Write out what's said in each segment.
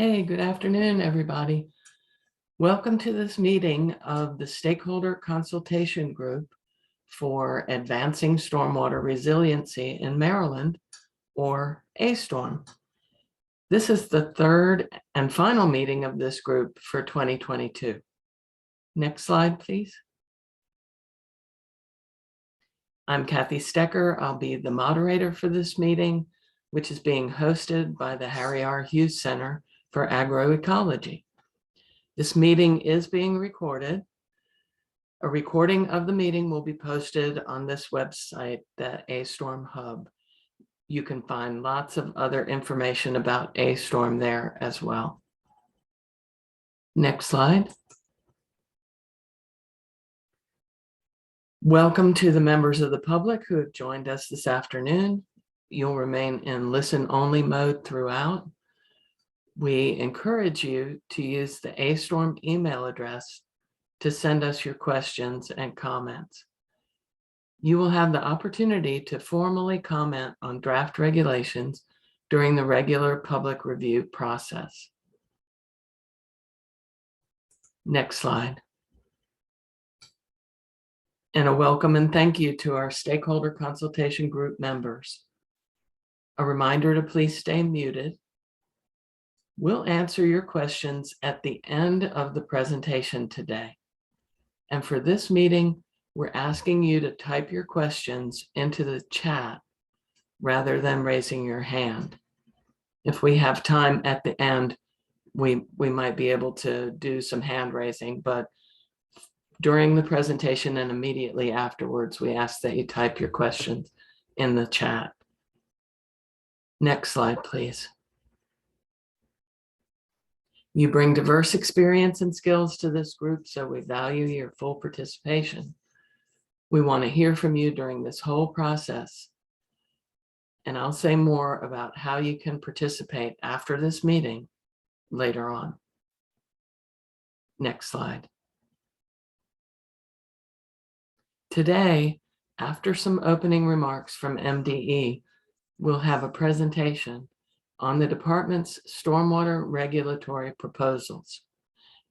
Hey, good afternoon, everybody. Welcome to this meeting of the Stakeholder Consultation Group for Advancing Stormwater Resiliency in Maryland, or A-StoRM. This is the third and final meeting of this group for 2022. Next slide, please. I'm Kathy Stecker. I'll be the moderator for this meeting, which is being hosted by the Harry R. Hughes Center for Agroecology. This meeting is being recorded. A recording of the meeting will be posted on this website, the A-StoRM Hub. You can find lots of other information about A-StoRM there as well. Next slide. Welcome to the members of the public who have joined us this afternoon. You'll remain in listen-only mode throughout. We encourage you to use the A-StoRM email address to send us your questions and comments. You will have the opportunity to formally comment on draft regulations during the regular public review process. Next slide. And a welcome and thank you to our Stakeholder Consultation Group members. A reminder to please stay muted. We'll answer your questions at the end of the presentation today. And for this meeting, we're asking you to type your questions into the chat rather than raising your hand. If we have time at the end, we might be able to do some hand raising, but during the presentation and immediately afterwards, we ask that you type your questions in the chat. Next slide, please. You bring diverse experience and skills to this group, so we value your full participation. We want to hear from you during this whole process. And I'll say more about how you can participate after this meeting later on. Next slide. Today, after some opening remarks from MDE, we'll have a presentation on the department's stormwater regulatory proposals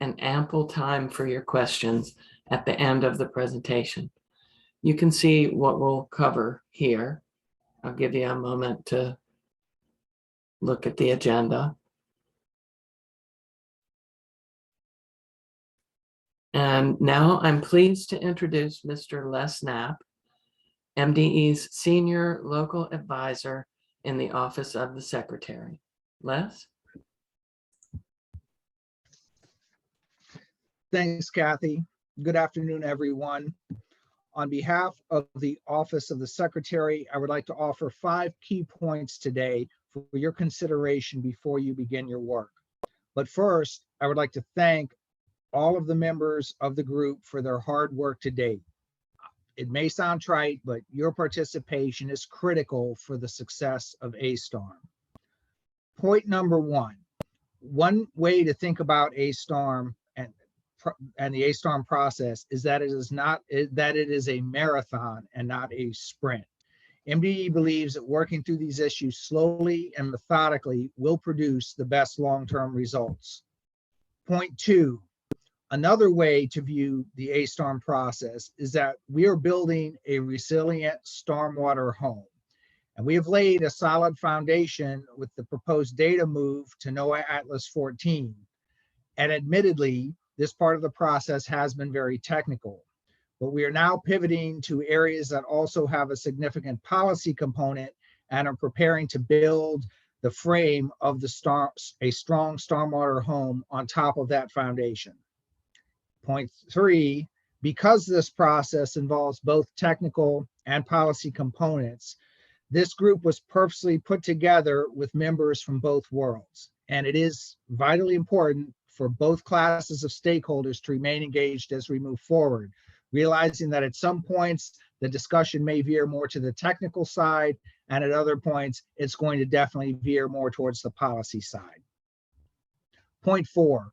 and ample time for your questions at the end of the presentation. You can see what we'll cover here. I'll give you a moment to look at the agenda. And now I'm pleased to introduce Mr. Les Knapp, MDE's Senior Local Advisor in the Office of the Secretary. Les? Thanks, Kathy. Good afternoon, everyone. On behalf of the Office of the Secretary, I would like to offer 5 key points today for your consideration before you begin your work. But first, I would like to thank all of the members of the group for their hard work to date. It may sound trite, but your participation is critical for the success of A-StoRM. Point number one way to think about A-StoRM and the A-StoRM process is that it is a marathon and not a sprint. MDE believes that working through these issues slowly and methodically will produce the best long-term results. Point 2. Another way to view the A-StoRM process is that we are building a resilient stormwater home. And we have laid a solid foundation with the proposed data move to NOAA Atlas 14. And admittedly, this part of the process has been very technical. But we are now pivoting to areas that also have a significant policy component and are preparing to build the frame of a strong stormwater home on top of that foundation. Point 3, because this process involves both technical and policy components, this group was purposely put together with members from both worlds. And it is vitally important for both classes of stakeholders to remain engaged as we move forward, realizing that at some points, the discussion may veer more to the technical side, and at other points, it's going to definitely veer more towards the policy side. Point 4.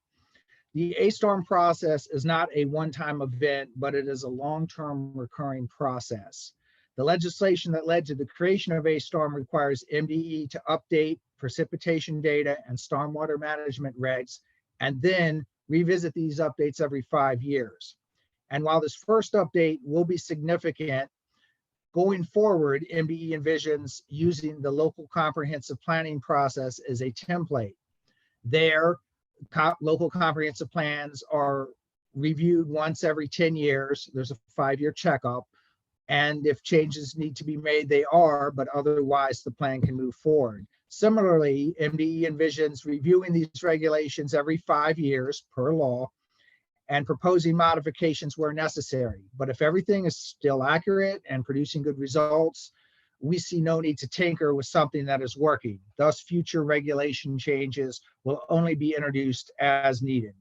The A-StoRM process is not a one-time event, but it is a long-term recurring process. The legislation that led to the creation of A-StoRM requires MDE to update precipitation data, and stormwater management regs, and then revisit these updates every 5 years. And while this first update will be significant, going forward, MDE envisions using the local comprehensive planning process as a template. Their local comprehensive plans are reviewed once every 10 years. There's a 5-year checkup. And if changes need to be made, they are, but otherwise the plan can move forward. Similarly, MDE envisions reviewing these regulations every 5 years per law and proposing modifications where necessary. But if everything is still accurate and producing good results, we see no need to tinker with something that is working. Thus, future regulation changes will only be introduced as needed.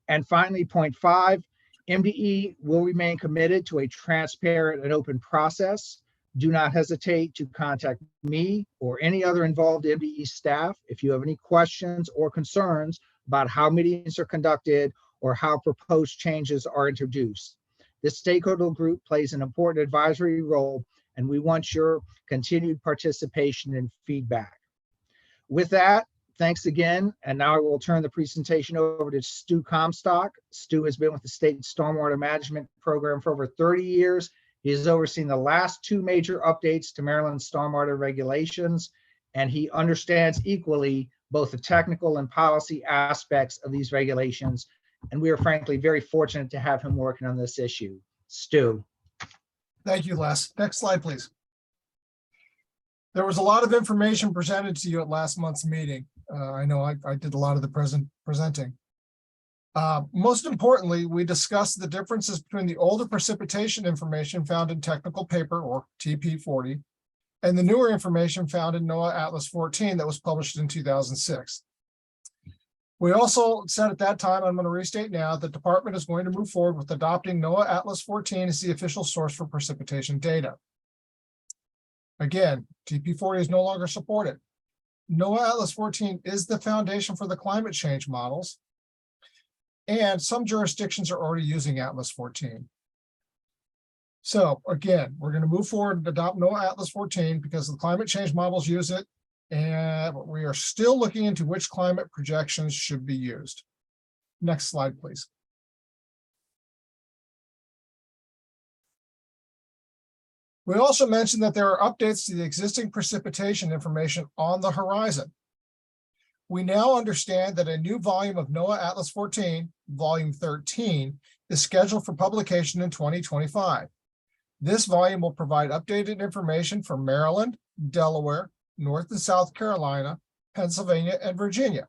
And finally, point 5, MDE will remain committed to a transparent and open process. Do not hesitate to contact me or any other involved MDE staff if you have any questions or concerns about how meetings are conducted or how proposed changes are introduced. This stakeholder group plays an important advisory role, and we want your continued participation and feedback. With that, thanks again. And now I will turn the presentation over to Stu Comstock. Stu has been with the state stormwater management program for over 30 years. He has overseen the last 2 major updates to Maryland's stormwater regulations, and he understands equally both the technical and policy aspects of these regulations. And we are frankly very fortunate to have him working on this issue. Stu. Thank you, Les. Next slide, please. There was a lot of information presented to you at last month's meeting. I know I did a lot of the presenting. Most importantly, we discussed the differences between the older precipitation information found in technical paper, or TP40, and the newer information found in NOAA Atlas 14 that was published in 2006. We also said at that time, I'm going to restate now, the department is going to move forward with adopting NOAA Atlas 14 as the official source for precipitation data. Again, TP40 is no longer supported. NOAA Atlas 14 is the foundation for the climate change models, and some jurisdictions are already using Atlas 14. So again, we're going to move forward and adopt NOAA Atlas 14 because the climate change models use it, and we are still looking into which climate projections should be used. Next slide, please. We also mentioned that there are updates to the existing precipitation information on the horizon. We now understand that a new volume of NOAA Atlas 14, volume 13, is scheduled for publication in 2025. This volume will provide updated information for Maryland, Delaware, North and South Carolina, Pennsylvania, and Virginia.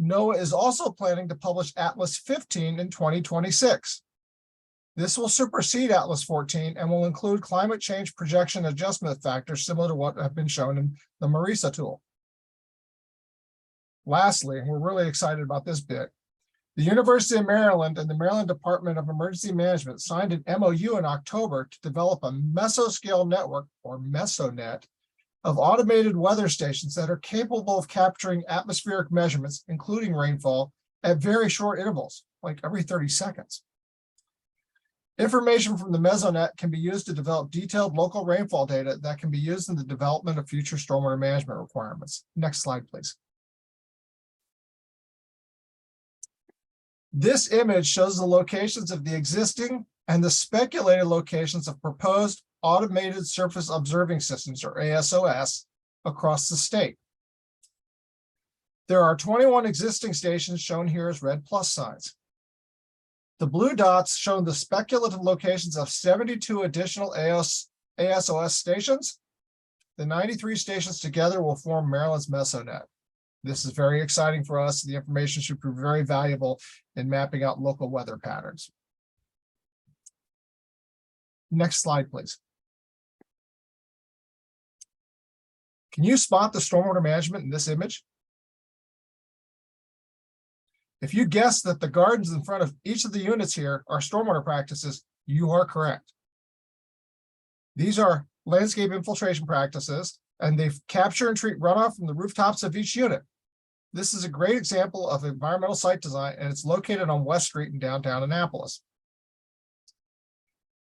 NOAA is also planning to publish Atlas 15 in 2026. This will supersede Atlas 14 and will include climate change projection adjustment factors similar to what have been shown in the MARISA tool. Lastly, we're really excited about this bit. The University of Maryland and the Maryland Department of Emergency Management signed an MOU in October to develop a mesoscale network, or MESONet, of automated weather stations that are capable of capturing atmospheric measurements, including rainfall, at very short intervals, like every 30 seconds. Information from the MESONet can be used to develop detailed local rainfall data that can be used in the development of future stormwater management requirements. Next slide, please. This image shows the locations of the existing and the speculated locations of proposed automated surface observing systems, or ASOS, across the state. There are 21 existing stations shown here as red plus signs. The blue dots show the speculative locations of 72 additional ASOS stations. The 93 stations together will form Maryland's MESONet. This is very exciting for us. The information should prove very valuable in mapping out local weather patterns. Next slide, please. Can you spot the stormwater management in this image? If you guess that the gardens in front of each of the units here are stormwater practices, you are correct. These are landscape infiltration practices, and they capture and treat runoff from the rooftops of each unit. This is a great example of environmental site design, and it's located on West Street in downtown Annapolis.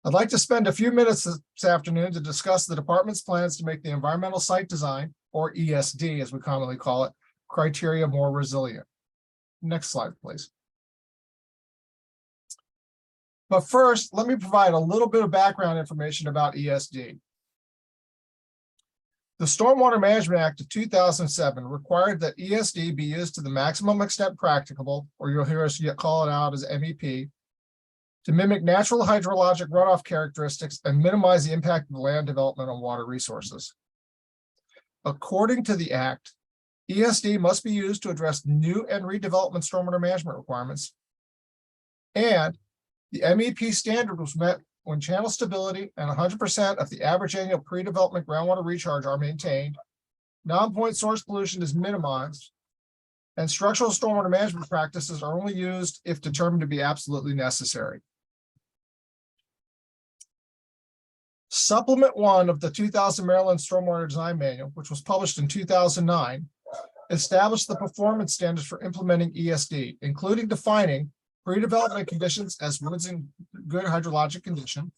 I'd like to spend a few minutes this afternoon to discuss the department's plans to make the environmental site design or ESD, as we commonly call it, criteria more resilient. Next slide, please. But first, let me provide a little bit of background information about ESD. The Stormwater Management Act of 2007 required that ESD be used to the maximum extent practicable, or you'll hear us call it out as MEP, to mimic natural hydrologic runoff characteristics and minimize the impact of land development on water resources. According to the Act, ESD must be used to address new and redevelopment stormwater management requirements, and the MEP standard was met when channel stability and 100% of the average annual pre-development groundwater recharge are maintained, non-point source pollution is minimized, and structural stormwater management practices are only used if determined to be absolutely necessary. Supplement 1 of the 2000 Maryland Stormwater Design Manual, which was published in 2009, established the performance standards for implementing ESD, including defining pre-development conditions as woods in good hydrologic condition,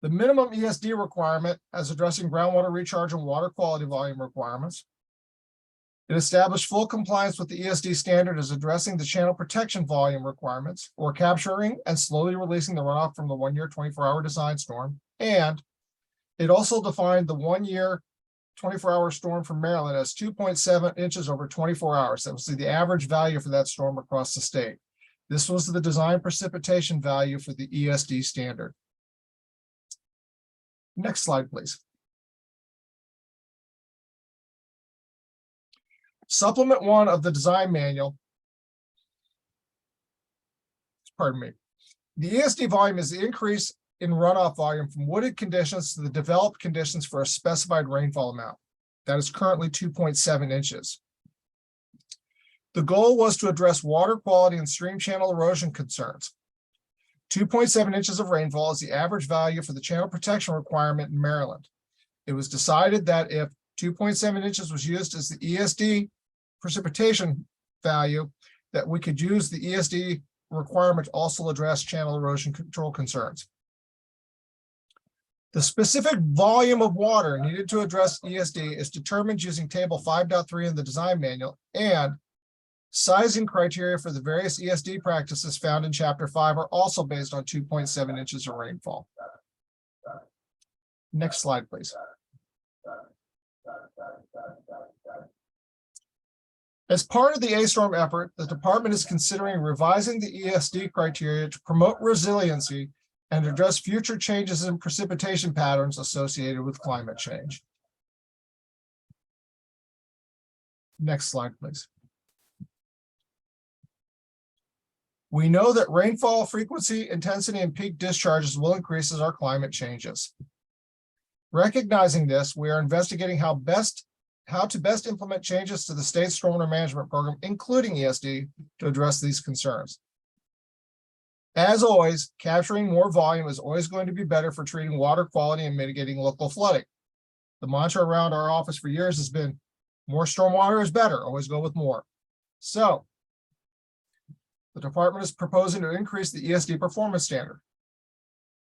the minimum ESD requirement as addressing groundwater recharge and water quality volume requirements. It established full compliance with the ESD standard as addressing the channel protection volume requirements or capturing and slowly releasing the runoff from the 1-year 24-hour design storm. And it also defined the 1-year 24-hour storm from Maryland as 2.7 inches over 24 hours. That was the average value for that storm across the state. This was the design precipitation value for the ESD standard. Next slide, please. Supplement 1 of the design manual. Pardon me. The ESD volume is the increase in runoff volume from wooded conditions to the developed conditions for a specified rainfall amount. That is currently 2.7 inches. The goal was to address water quality and stream channel erosion concerns. 2.7 inches of rainfall is the average value for the channel protection requirement in Maryland. It was decided that if 2.7 inches was used as the ESD precipitation value, that we could use the ESD requirement to also address channel erosion control concerns. The specific volume of water needed to address ESD is determined using table 5.3 in the design manual, and sizing criteria for the various ESD practices found in Chapter 5 are also based on 2.7 inches of rainfall. Next slide, please. As part of the A-StoRM effort, the department is considering revising the ESD criteria to promote resiliency and address future changes in precipitation patterns associated with climate change. Next slide, please. We know that rainfall frequency, intensity, and peak discharges will increase as our climate changes. Recognizing this, we are investigating how to best implement changes to the state stormwater management program, including ESD, to address these concerns. As always, capturing more volume is always going to be better for treating water quality and mitigating local flooding. The mantra around our office for years has been, more stormwater is better, always go with more. So, the department is proposing to increase the ESD performance standard.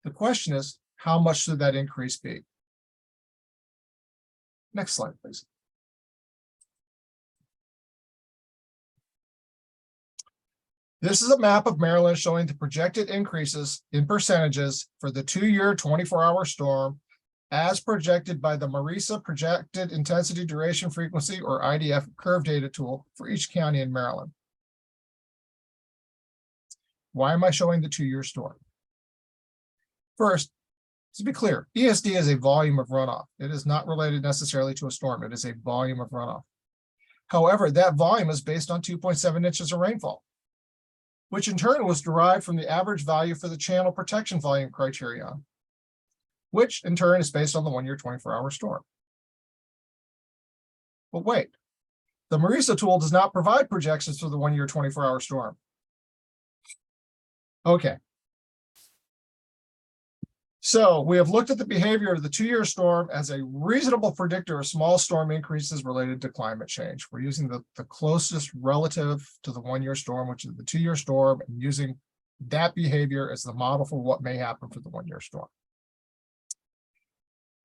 The question is, how much should that increase be? Next slide, please. This is a map of Maryland showing the projected increases in percentages for the 2-year 24-hour storm as projected by the MRISA Projected Intensity Duration Frequency, or IDF, curve data tool for each county in Maryland. Why am I showing the 2-year storm? First, to be clear, ESD is a volume of runoff. It is not related necessarily to a storm. It is a volume of runoff. However, that volume is based on 2.7 inches of rainfall, which in turn was derived from the average value for the channel protection volume criterion, which in turn is based on the 1-year 24-hour storm. But wait, the MRISA tool does not provide projections for the 1-year 24-hour storm. Okay. So we have looked at the behavior of the 2-year storm as a reasonable predictor of small storm increases related to climate change. We're using the closest relative to the 1-year storm, which is the 2-year storm, and using that behavior as the model for what may happen for the 1-year storm.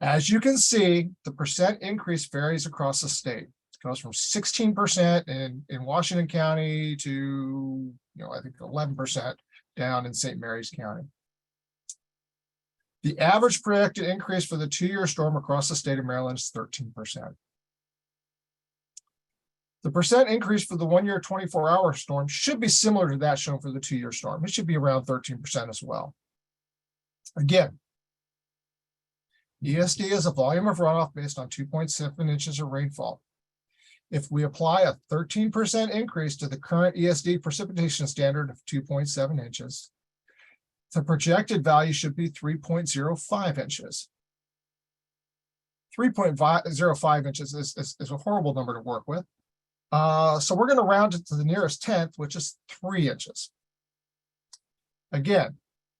As you can see, the percent increase varies across the state. It goes from 16% in Washington County to, I think 11% down in St. Mary's County. The average projected increase for the 2-year storm across the state of Maryland is 13%. The percent increase for the 1-year 24-hour storm should be similar to that shown for the 2-year storm. It should be around 13% as well. Again, ESD is a volume of runoff based on 2.7 inches of rainfall. If we apply a 13% increase to the current ESD precipitation standard of 2.7 inches, the projected value should be 3.05 inches. 3.05 inches is a horrible number to work with. So we're going to round it to the nearest tenth, which is 3 inches. Again,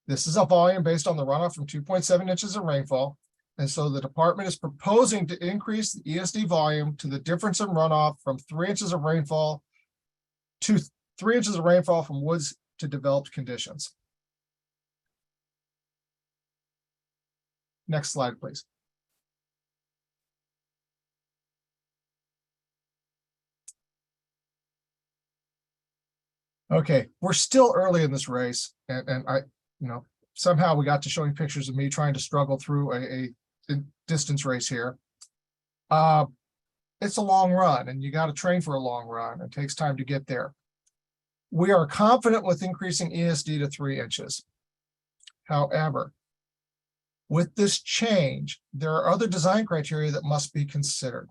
this is a volume based on the runoff from 2.7 inches of rainfall. And so the department is proposing to increase the ESD volume to the difference in runoff from 3 inches of rainfall to 3 inches of rainfall from woods to developed conditions. Next slide, please. Okay, we're still early in this race, and I, somehow we got to showing pictures of me trying to struggle through a distance race here. It's a long run, and you got to train for a long run. It takes time to get there. We are confident with increasing ESD to 3 inches. However, with this change, there are other design criteria that must be considered.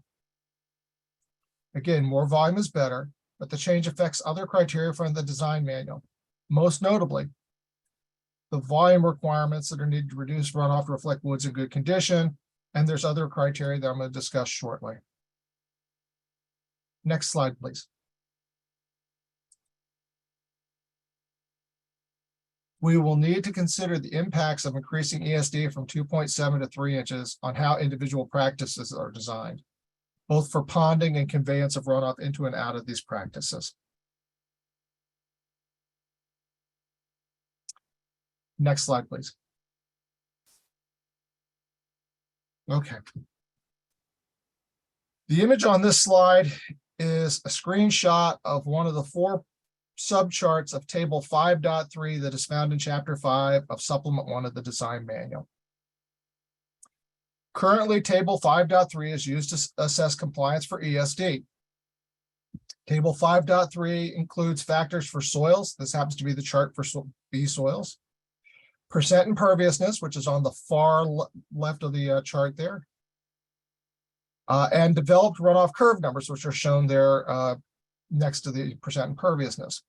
Again, more volume is better, but the change affects other criteria from the design manual. Most notably, the volume requirements that are needed to reduce runoff to reflect woods in good condition, and there's other criteria that I'm going to discuss shortly. Next slide, please. We will need to consider the impacts of increasing ESD from 2.7 to 3 inches on how individual practices are designed, both for ponding and conveyance of runoff into and out of these practices. Next slide, please. Okay. The image on this slide is a screenshot of one of the 4 subcharts of table 5.3 that is found in chapter 5 of supplement 1 of the design manual. Currently, table 5.3 is used to assess compliance for ESD. Table 5.3 includes factors for soils. This happens to be the chart for B soils. Percent imperviousness, which is on the far left of the chart there. And developed runoff curve numbers, which are shown there next to the percent imperviousness.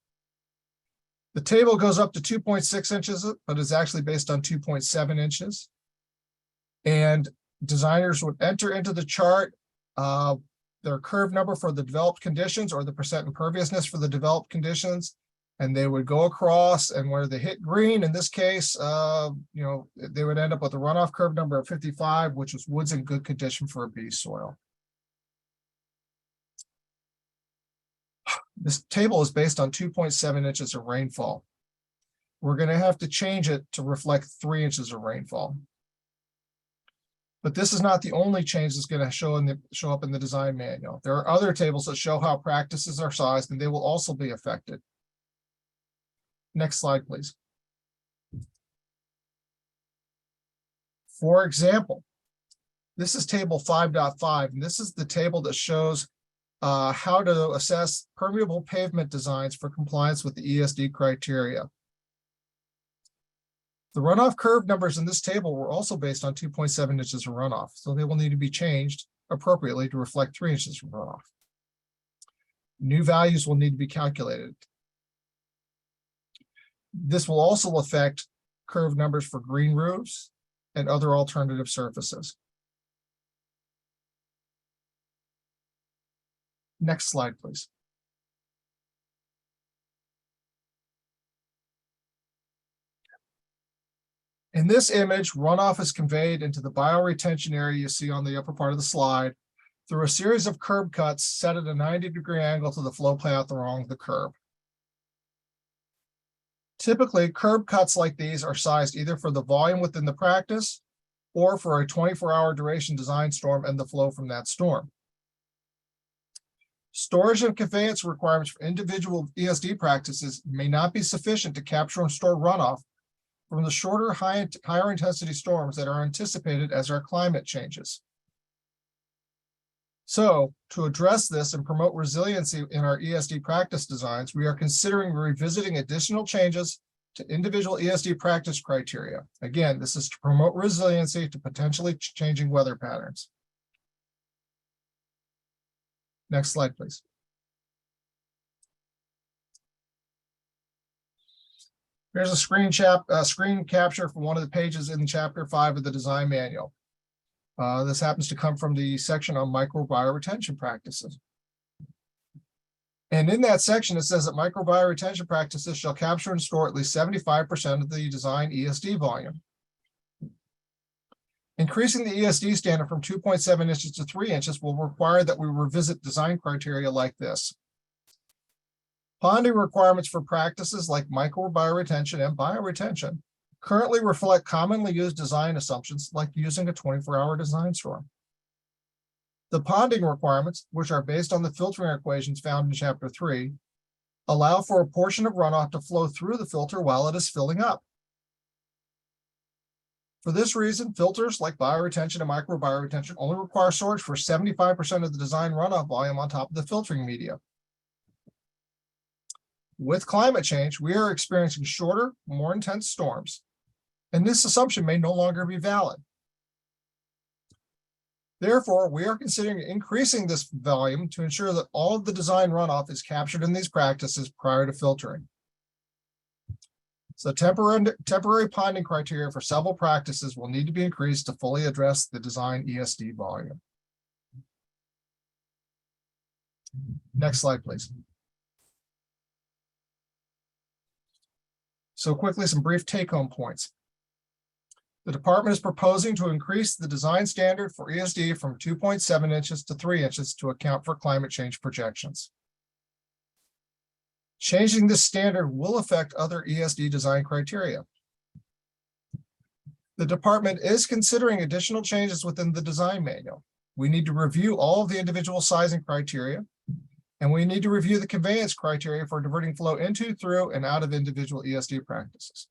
The table goes up to 2.6 inches, but is actually based on 2.7 inches. And designers would enter into the chart their curve number for the developed conditions or the percent imperviousness for the developed conditions. And they would go across, and where they hit green, in this case, they would end up with a runoff curve number of 55, which was woods in good condition for a B soil. This table is based on 2.7 inches of rainfall. We're going to have to change it to reflect 3 inches of rainfall. But this is not the only change that's going to show up in the design manual. There are other tables that show how practices are sized, and they will also be affected. Next slide, please. For example, this is table 5.5, and this is the table that shows how to assess permeable pavement designs for compliance with the ESD criteria. The runoff curve numbers in this table were also based on 2.7 inches of runoff, so they will need to be changed appropriately to reflect 3 inches of runoff. New values will need to be calculated. This will also affect curve numbers for green roofs and other alternative surfaces. Next slide, please. In this image, runoff is conveyed into the bioretention area you see on the upper part of the slide through a series of curb cuts set at a 90-degree angle to the flow path along the curb. Typically, curb cuts like these are sized either for the volume within the practice or for a 24-hour duration design storm and the flow from that storm. Storage and conveyance requirements for individual ESD practices may not be sufficient to capture and store runoff from the shorter, higher intensity storms that are anticipated as our climate changes. So, to address this and promote resiliency in our ESD practice designs, we are considering revisiting additional changes to individual ESD practice criteria. Again, this is to promote resiliency to potentially changing weather patterns. Next slide, please. Here's a screen capture from one of the pages in Chapter 5 of the design manual. This happens to come from the section on microbial-retention practices. And in that section, it says that microbial-retention practices shall capture and store at least 75% of the design ESD volume. Increasing the ESD standard from 2.7 inches to 3 inches will require that we revisit design criteria like this. Ponding requirements for practices like microbial-retention and bioretention currently reflect commonly used design assumptions like using a 24-hour design storm. The ponding requirements, which are based on the filtering equations found in Chapter 3, allow for a portion of runoff to flow through the filter while it is filling up. For this reason, filters like bioretention and microbial-retention only require storage for 75% of the design runoff volume on top of the filtering media. With climate change, we are experiencing shorter, more intense storms, and this assumption may no longer be valid. Therefore, we are considering increasing this volume to ensure that all of the design runoff is captured in these practices prior to filtering. So temporary ponding criteria for several practices will need to be increased to fully address the design ESD volume. Next slide, please. So quickly, some brief take-home points. The department is proposing to increase the design standard for ESD from 2.7 inches to 3 inches to account for climate change projections. Changing this standard will affect other ESD design criteria. The department is considering additional changes within the design manual. We need to review all of the individual sizing criteria, and we need to review the conveyance criteria for diverting flow into, through, and out of individual ESD practices.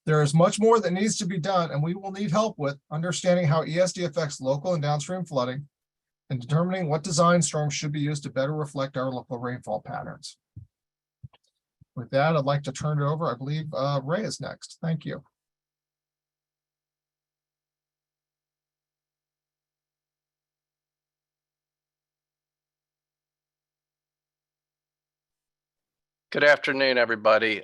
There is much more that needs to be done, and we will need help with understanding how ESD affects local and downstream flooding and determining what design storms should be used to better reflect our local rainfall patterns. With that, I'd like to turn it over. I believe Ray is next. Thank you. Good afternoon, everybody.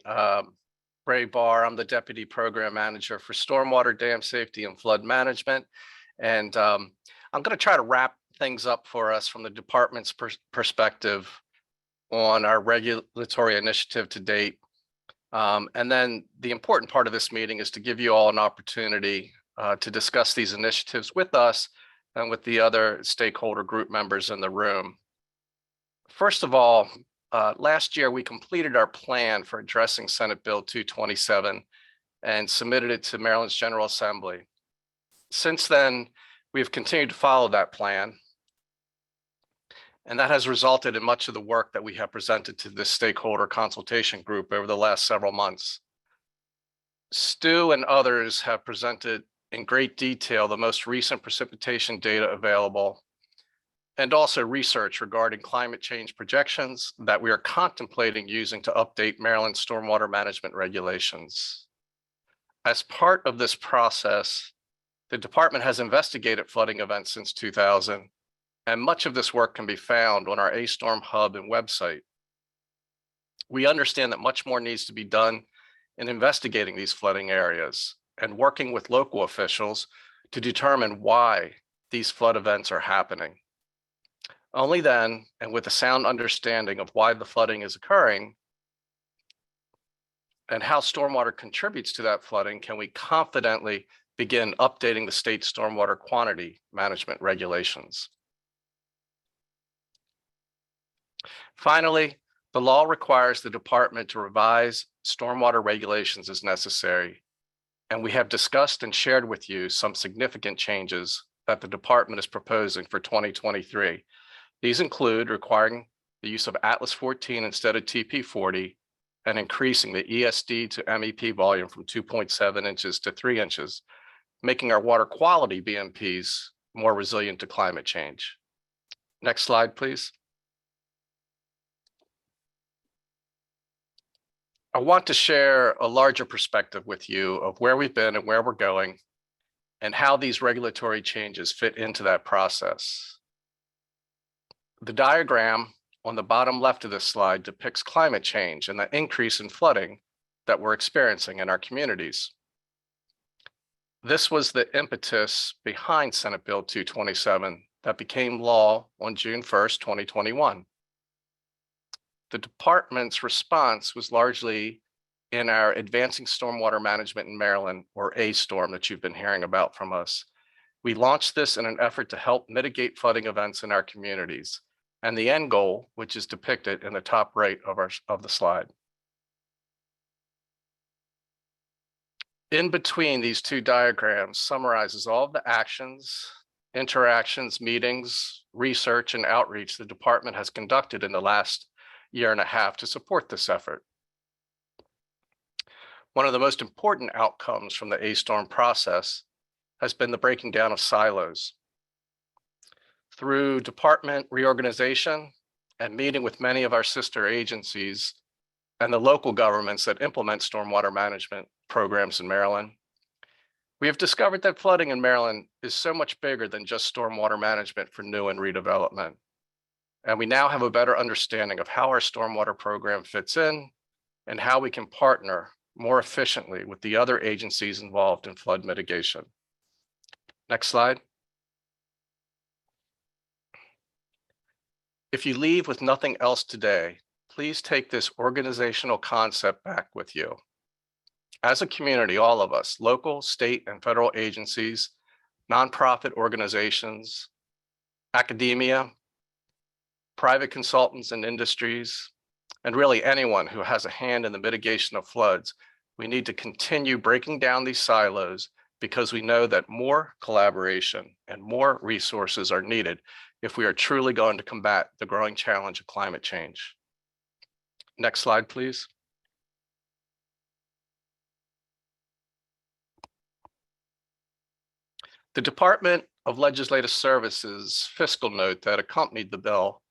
Ray Barr, I'm the Deputy Program Manager for Stormwater, Dam Safety, and Flood Management. And I'm going to try to wrap things up for us from the department's perspective on our regulatory initiative to date. And then the important part of this meeting is to give you all an opportunity to discuss these initiatives with us and with the other stakeholder group members in the room. First of all, last year, we completed our plan for addressing Senate Bill 227 and submitted it to Maryland's General Assembly. Since then, we've continued to follow that plan, and that has resulted in much of the work that we have presented to this stakeholder consultation group over the last several months. Stu and others have presented in great detail the most recent precipitation data available, and also research regarding climate change projections that we are contemplating using to update Maryland stormwater management regulations. As part of this process, the department has investigated flooding events since 2000, and much of this work can be found on our A-StoRM hub and website. We understand that much more needs to be done in investigating these flooding areas and working with local officials to determine why these flood events are happening. Only then, and with a sound understanding of why the flooding is occurring and how stormwater contributes to that flooding, can we confidently begin updating the state stormwater quantity management regulations. Finally, the law requires the department to revise stormwater regulations as necessary. And we have discussed and shared with you some significant changes that the department is proposing for 2023. These include requiring the use of Atlas 14 instead of TP40 and increasing the ESD to MEP volume from 2.7 inches to 3 inches, making our water quality BMPs more resilient to climate change. Next slide, please. I want to share a larger perspective with you of where we've been and where we're going and how these regulatory changes fit into that process. The diagram on the bottom left of this slide depicts climate change and the increase in flooding that we're experiencing in our communities. This was the impetus behind Senate Bill 227 that became law on June 1st, 2021. The department's response was largely in our Advancing Stormwater Management in Maryland, or A-StoRM, that you've been hearing about from us. We launched this in an effort to help mitigate flooding events in our communities, and the end goal, which is depicted in the top right of the slide. In between these two diagrams summarizes all of the actions, interactions, meetings, research, and outreach the department has conducted in the last year and a half to support this effort. One of the most important outcomes from the A-StoRM process has been the breaking down of silos. Through department reorganization and meeting with many of our sister agencies and the local governments that implement stormwater management programs in Maryland, we have discovered that flooding in Maryland is so much bigger than just stormwater management for new and redevelopment. And we now have a better understanding of how our stormwater program fits in and how we can partner more efficiently with the other agencies involved in flood mitigation. Next slide. If you leave with nothing else today, please take this organizational concept back with you. As a community, all of us, local, state, and federal agencies, nonprofit organizations, academia, private consultants and industries, and really anyone who has a hand in the mitigation of floods, we need to continue breaking down these silos because we know that more collaboration and more resources are needed if we are truly going to combat the growing challenge of climate change. Next slide, please. The Department of Legislative Services fiscal note that accompanied the bill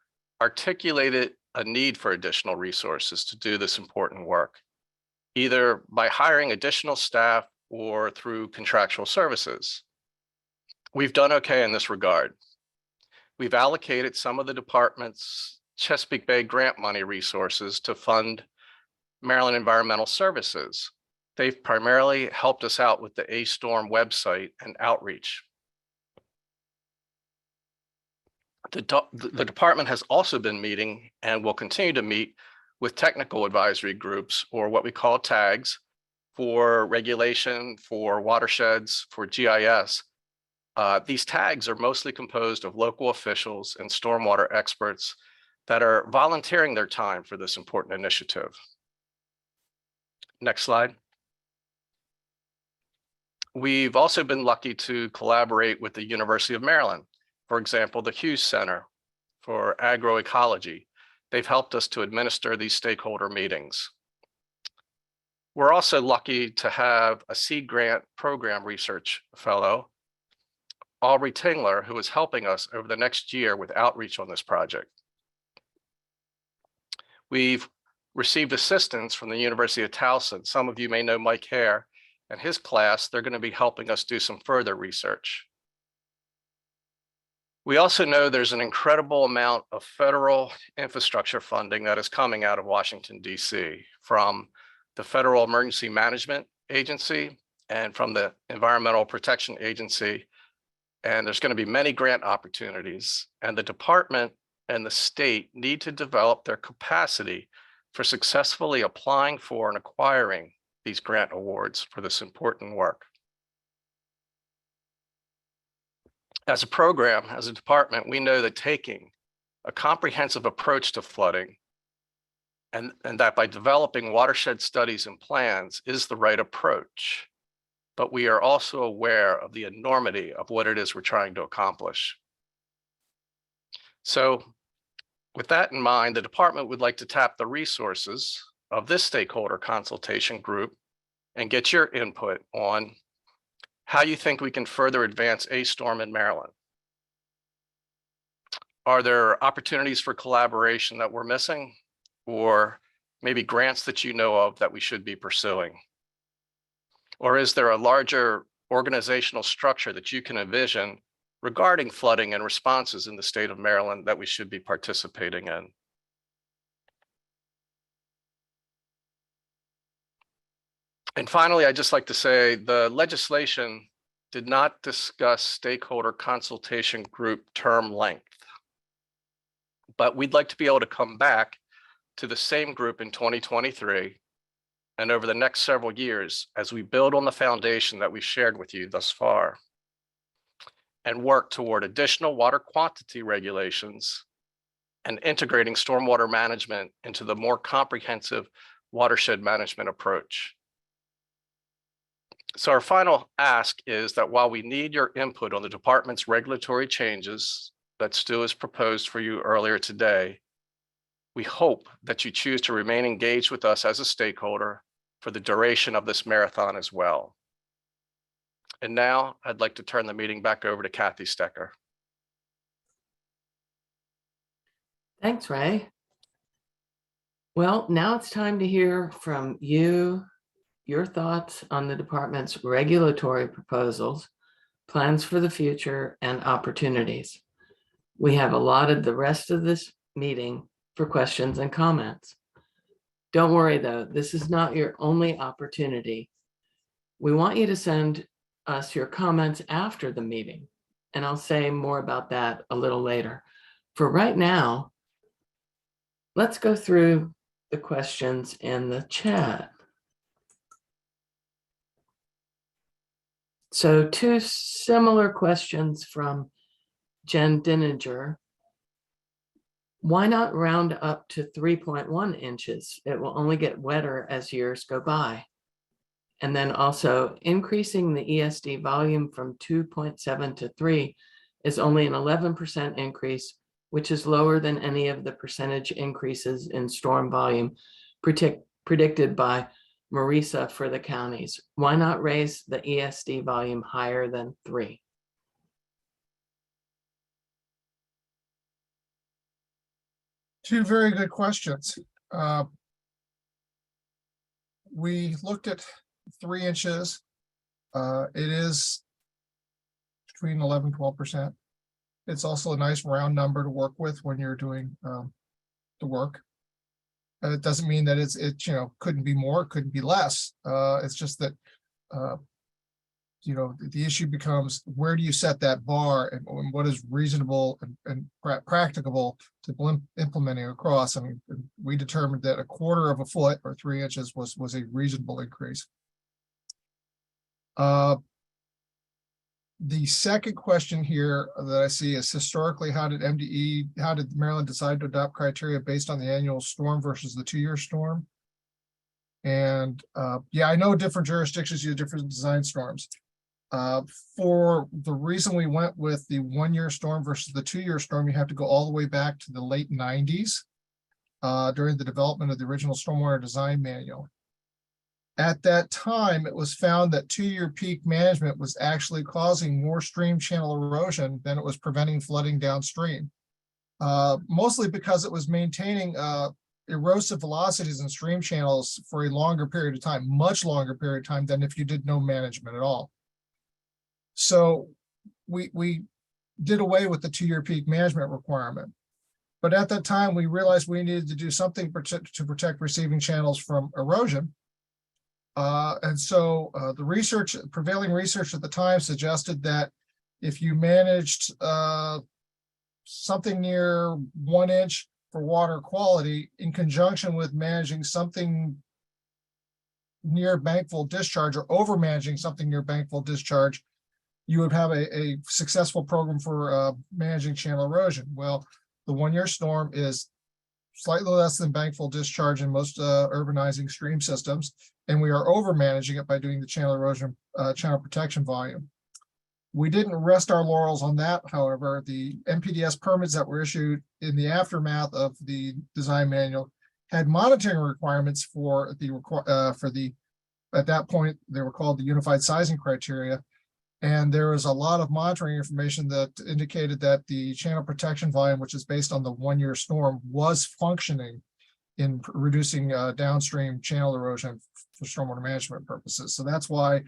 articulated a need for additional resources to do this important work, either by hiring additional staff or through contractual services. We've done okay in this regard. We've allocated some of the department's Chesapeake Bay grant money resources to fund Maryland Environmental Services. They've primarily helped us out with the A-StoRM website and outreach. The department has also been meeting and will continue to meet with technical advisory groups, or what we call tags, for regulation, for watersheds, for GIS. These tags are mostly composed of local officials and stormwater experts that are volunteering their time for this important initiative. Next slide. We've also been lucky to collaborate with the University of Maryland. For example, the Hughes Center for Agroecology. They've helped us to administer these stakeholder meetings. We're also lucky to have a seed grant program research fellow, Aubrey Tingler, who is helping us over the next year with outreach on this project. We've received assistance from the University of Towson. Some of you may know Mike Hare and his class. They're going to be helping us do some further research. We also know there's an incredible amount of federal infrastructure funding that is coming out of Washington, D.C., from the Federal Emergency Management Agency and from the Environmental Protection Agency. And there's going to be many grant opportunities, and the department and the state need to develop their capacity for successfully applying for and acquiring these grant awards for this important work. As a program, as a department, we know that taking a comprehensive approach to flooding and that by developing watershed studies and plans is the right approach. but we are also aware of the enormity of what it is we're trying to accomplish. So with that in mind, the department would like to tap the resources of this stakeholder consultation group and get your input on how you think we can further advance A-StoRM in Maryland. Are there opportunities for collaboration that we're missing, or maybe grants that you know of that we should be pursuing? Or is there a larger organizational structure that you can envision regarding flooding and responses in the state of Maryland that we should be participating in? And finally, I'd just like to say the legislation did not discuss stakeholder consultation group term length, but we'd like to be able to come back to the same group in 2023 and over the next several years as we build on the foundation that we've shared with you thus far and work toward additional water quantity regulations and integrating stormwater management into the more comprehensive watershed management approach. So our final ask is that while we need your input on the department's regulatory changes that Stu has proposed for you earlier today, we hope that you choose to remain engaged with us as a stakeholder for the duration of this marathon as well. And now I'd like to turn the meeting back over to Kathy Stecker. Thanks, Ray. Well, now it's time to hear from you, your thoughts on the department's regulatory proposals, plans for the future, and opportunities. We have allotted the rest of this meeting for questions and comments. Don't worry though, this is not your only opportunity. We want you to send us your comments after the meeting, and I'll say more about that a little later. For right now, let's go through the questions in the chat. So 2 similar questions from Jen Dininger. Why not round up to 3.1 inches? It will only get wetter as years go by. And then also increasing the ESD volume from 2.7 to 3 is only an 11% increase, which is lower than any of the percentage increases in storm volume predicted by Marisa for the counties. Why not raise the ESD volume higher than 3? Two very good questions. We looked at 3 inches. It is between 11 and 12%. It's also a nice round number to work with when you're doing the work. It doesn't mean that it couldn't be more, couldn't be less. It's just that the issue becomes, where do you set that bar, and what is reasonable and practicable to implementing across? I mean, we determined that 1/4 of a foot or 3 inches was a reasonable increase. The second question here that I see is, historically, how did Maryland decide to adopt criteria based on the annual storm versus the 2-year storm? And yeah, I know different jurisdictions use different design storms. For the reason we went with the 1-year storm versus the 2-year storm, you have to go all the way back to the late 90s during the development of the original stormwater design manual. At that time, it was found that 2-year peak management was actually causing more stream channel erosion than it was preventing flooding downstream, mostly because it was maintaining erosive velocities in stream channels for a longer period of time, much longer period of time than if you did no management at all. So we did away with the 2-year peak management requirement. But at that time, we realized we needed to do something to protect receiving channels from erosion. And so the prevailing research at the time suggested that if you managed something near 1 inch for water quality in conjunction with managing something near bankful discharge, or over managing something near bankful discharge, you would have a successful program for managing channel erosion. Well, the 1-year storm is slightly less than bankful discharge in most urbanizing stream systems, and we are over managing it by doing the channel erosion, channel protection volume. We didn't rest our laurels on that, however. The NPDES permits that were issued in the aftermath of the design manual had monitoring requirements for the at that point they were called the unified sizing criteria, and there was a lot of monitoring information that indicated that the channel protection volume, which is based on the 1-year storm, was functioning in reducing downstream channel erosion for stormwater management purposes. So that's why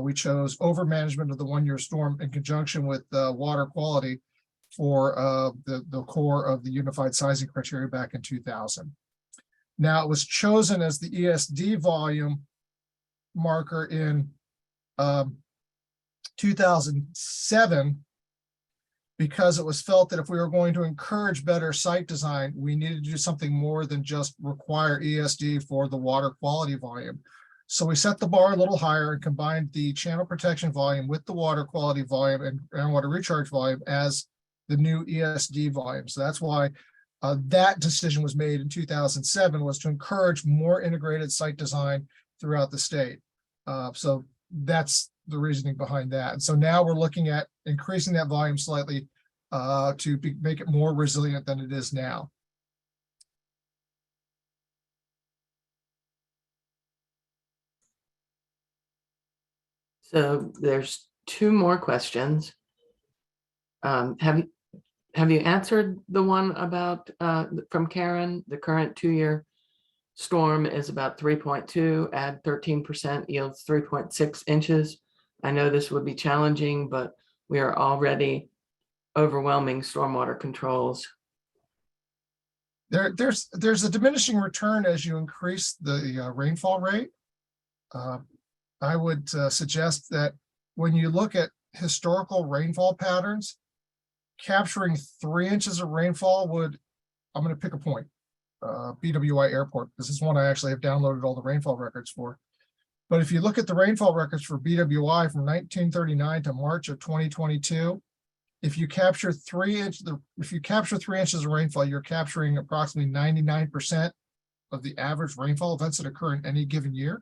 we chose over management of the 1-year storm in conjunction with water quality for the core of the unified sizing criteria back in 2000. Now, it was chosen as the ESD volume marker in 2007 because it was felt that if we were going to encourage better site design, we needed to do something more than just require ESD for the water quality volume. So we set the bar a little higher and combined the channel protection volume with the water quality volume and groundwater recharge volume as the new ESD volume. So that's why that decision was made in 2007, was to encourage more integrated site design throughout the state. So that's the reasoning behind that. And so now we're looking at increasing that volume slightly to make it more resilient than it is now. So there's 2 more questions. Have you answered the one about from Karen? The current 2-year storm is about 3.2, add 13% yields 3.6 inches. I know this would be challenging, but we are already overwhelming stormwater controls. There's a diminishing return as you increase the rainfall rate. I would suggest that when you look at historical rainfall patterns, capturing 3 inches of rainfall would, I'm going to pick a point, BWI Airport. This is one I actually have downloaded all the rainfall records for. But if you look at the rainfall records for BWI from 1939 to March of 2022, if you capture 3 inches of rainfall, you're capturing approximately 99% of the average rainfall events that occur in any given year.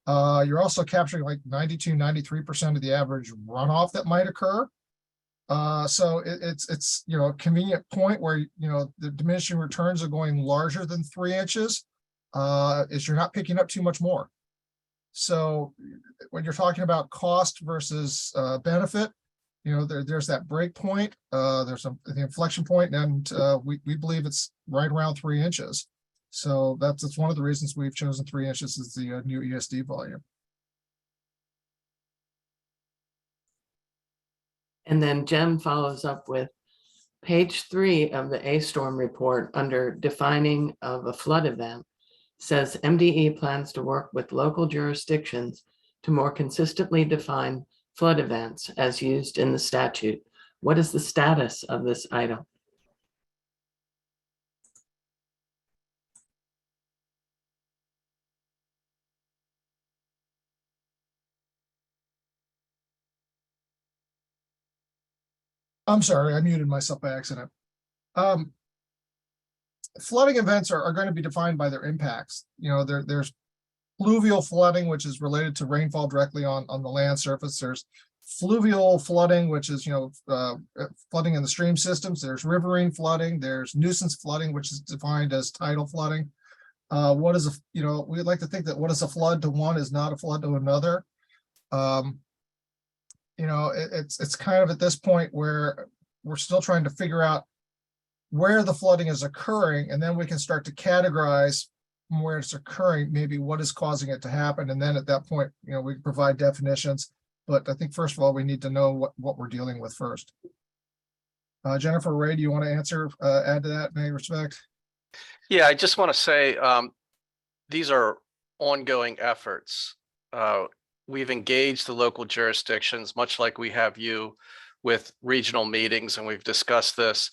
You're also capturing like 92-93% of the average runoff that might occur. So it's a convenient point where the diminishing returns are going larger than 3 inches, is you're not picking up too much more. So when you're talking about cost versus benefit, there's that break point, there's the inflection point, and we believe it's right around 3 inches. So that's one of the reasons we've chosen 3 inches as the new ESD volume. And then Jen follows up with page 3 of the A-StoRM report under defining of a flood event says MDE plans to work with local jurisdictions to more consistently define flood events as used in the statute. What is the status of this item? I'm sorry, I muted myself by accident. Flooding events are going to be defined by their impacts. There's fluvial flooding, which is related to rainfall directly on the land surface. There's fluvial flooding, which is flooding in the stream systems. There's riverine flooding. There's nuisance flooding, which is defined as tidal flooding. What is we'd like to think that what is a flood to one is not a flood to another. It's kind of at this point where we're still trying to figure out where the flooding is occurring, and then we can start to categorize where it's occurring, maybe what is causing it to happen. And then at that point, we can provide definitions. But I think first of all, we need to know what we're dealing with first. Jennifer, Ray, do you want to add to that in any respect? Yeah, I just want to say these are ongoing efforts. We've engaged the local jurisdictions, much like we have you with regional meetings, and we've discussed this.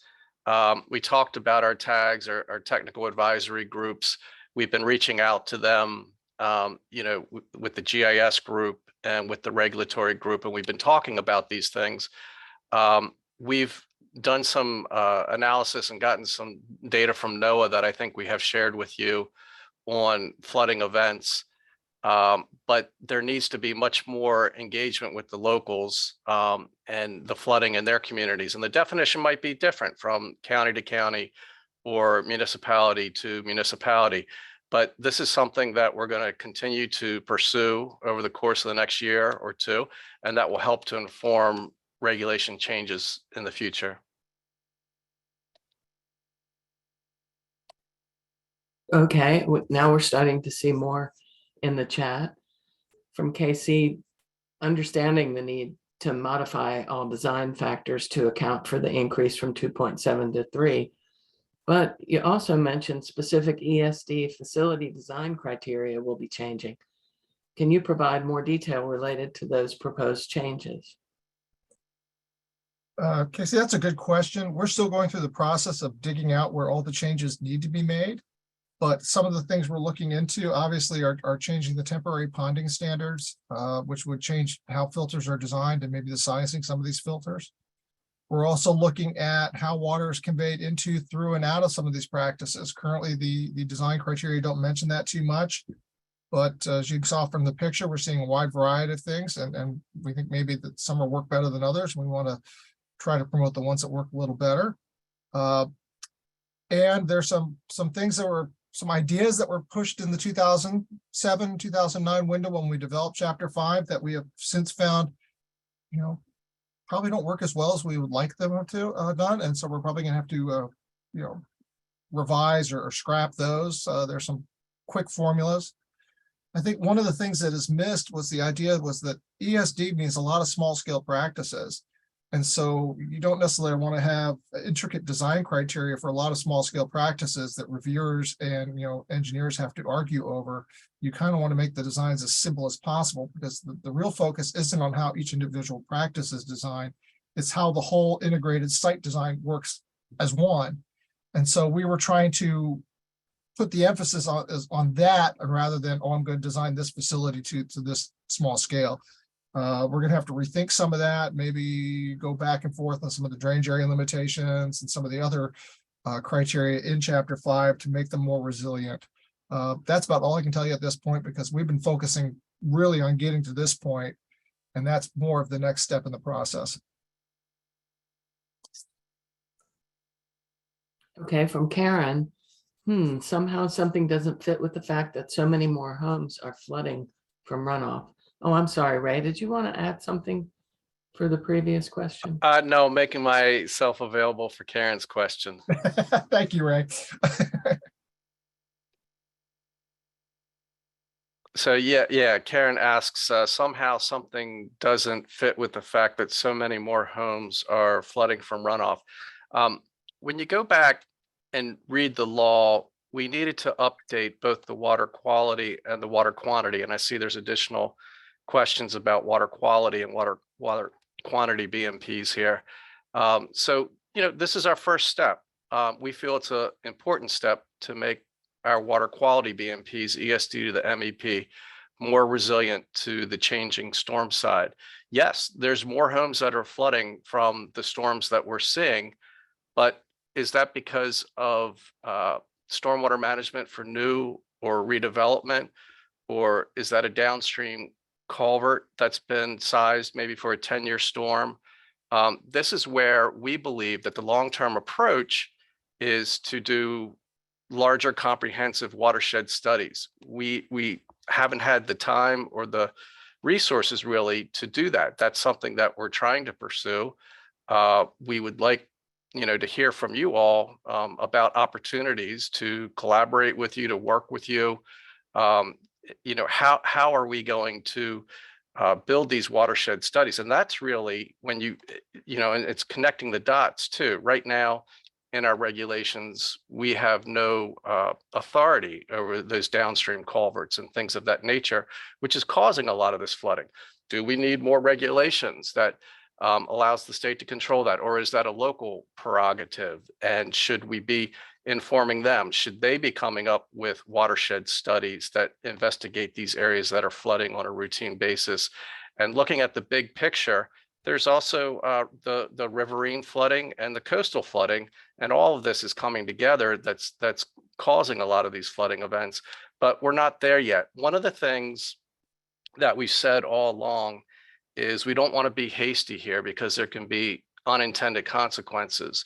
We talked about our tags, our technical advisory groups. We've been reaching out to them, with the GIS group and with the regulatory group, and we've been talking about these things. We've done some analysis and gotten some data from NOAA that I think we have shared with you on flooding events. But there needs to be much more engagement with the locals and the flooding in their communities. And the definition might be different from county to county or municipality to municipality. But this is something that we're going to continue to pursue over the course of the next year or two, and that will help to inform regulation changes in the future. Okay, now we're starting to see more in the chat from KC, understanding the need to modify all design factors to account for the increase from 2.7 to 3. But you also mentioned specific ESD facility design criteria will be changing. Can you provide more detail related to those proposed changes? Casey, that's a good question. We're still going through the process of digging out where all the changes need to be made. But some of the things we're looking into obviously are changing the temporary ponding standards, which would change how filters are designed and maybe the sizing some of these filters. We're also looking at how water is conveyed into, through, and out of some of these practices. Currently, the design criteria don't mention that too much. But as you saw from the picture, we're seeing a wide variety of things, and we think maybe that some will work better than others. We want to try to promote the ones that work a little better. And there's some things that were, some ideas that were pushed in the 2007, 2009 window when we developed Chapter 5 that we have since found, probably don't work as well as we would like them to done. And so we're probably going to have to, revise or scrap those. There's some quick formulas. I think one of the things that is missed was the idea was that ESD means a lot of small scale practices. And so you don't necessarily want to have intricate design criteria for a lot of small scale practices that reviewers and engineers have to argue over. You kind of want to make the designs as simple as possible, because the real focus isn't on how each individual practice is designed. It's how the whole integrated site design works as one. And so we were trying to put the emphasis on that rather than, oh, I'm going to design this facility to this small scale. We're going to have to rethink some of that, maybe go back and forth on some of the drainage area limitations and some of the other criteria in Chapter 5 to make them more resilient. That's about all I can tell you at this point, because we've been focusing really on getting to this point, and that's more of the next step in the process. Okay, from Karen, somehow something doesn't fit with the fact that so many more homes are flooding from runoff. Oh, I'm sorry, Ray, did you want to add something for the previous question? No, making myself available for Karen's question. Thank you, Ray. So yeah, Karen asks, somehow something doesn't fit with the fact that so many more homes are flooding from runoff. When you go back and read the law, we needed to update both the water quality and the water quantity. And I see there's additional questions about water quality and water quantity BMPs here. So, this is our first step. We feel it's an important step to make our water quality BMPs, ESD to the MEP, more resilient to the changing storm side. Yes, there's more homes that are flooding from the storms that we're seeing, but is that because of stormwater management for new or redevelopment, or is that a downstream culvert that's been sized maybe for a 10-year storm? This is where we believe that the long-term approach is to do larger comprehensive watershed studies. We haven't had the time or the resources really to do that. That's something that we're trying to pursue. We would like to hear from you all about opportunities to collaborate with you, to work with you. How are we going to build these watershed studies? And that's really when and it's connecting the dots too. Right now in our regulations, we have no authority over those downstream culverts and things of that nature, which is causing a lot of this flooding. Do we need more regulations that allows the state to control that, or is that a local prerogative? And should we be informing them? Should they be coming up with watershed studies that investigate these areas that are flooding on a routine basis? And looking at the big picture, There's also the riverine flooding and the coastal flooding, and all of this is coming together that's causing a lot of these flooding events, but we're not there yet. One of the things that we've said all along is we don't want to be hasty here because there can be unintended consequences.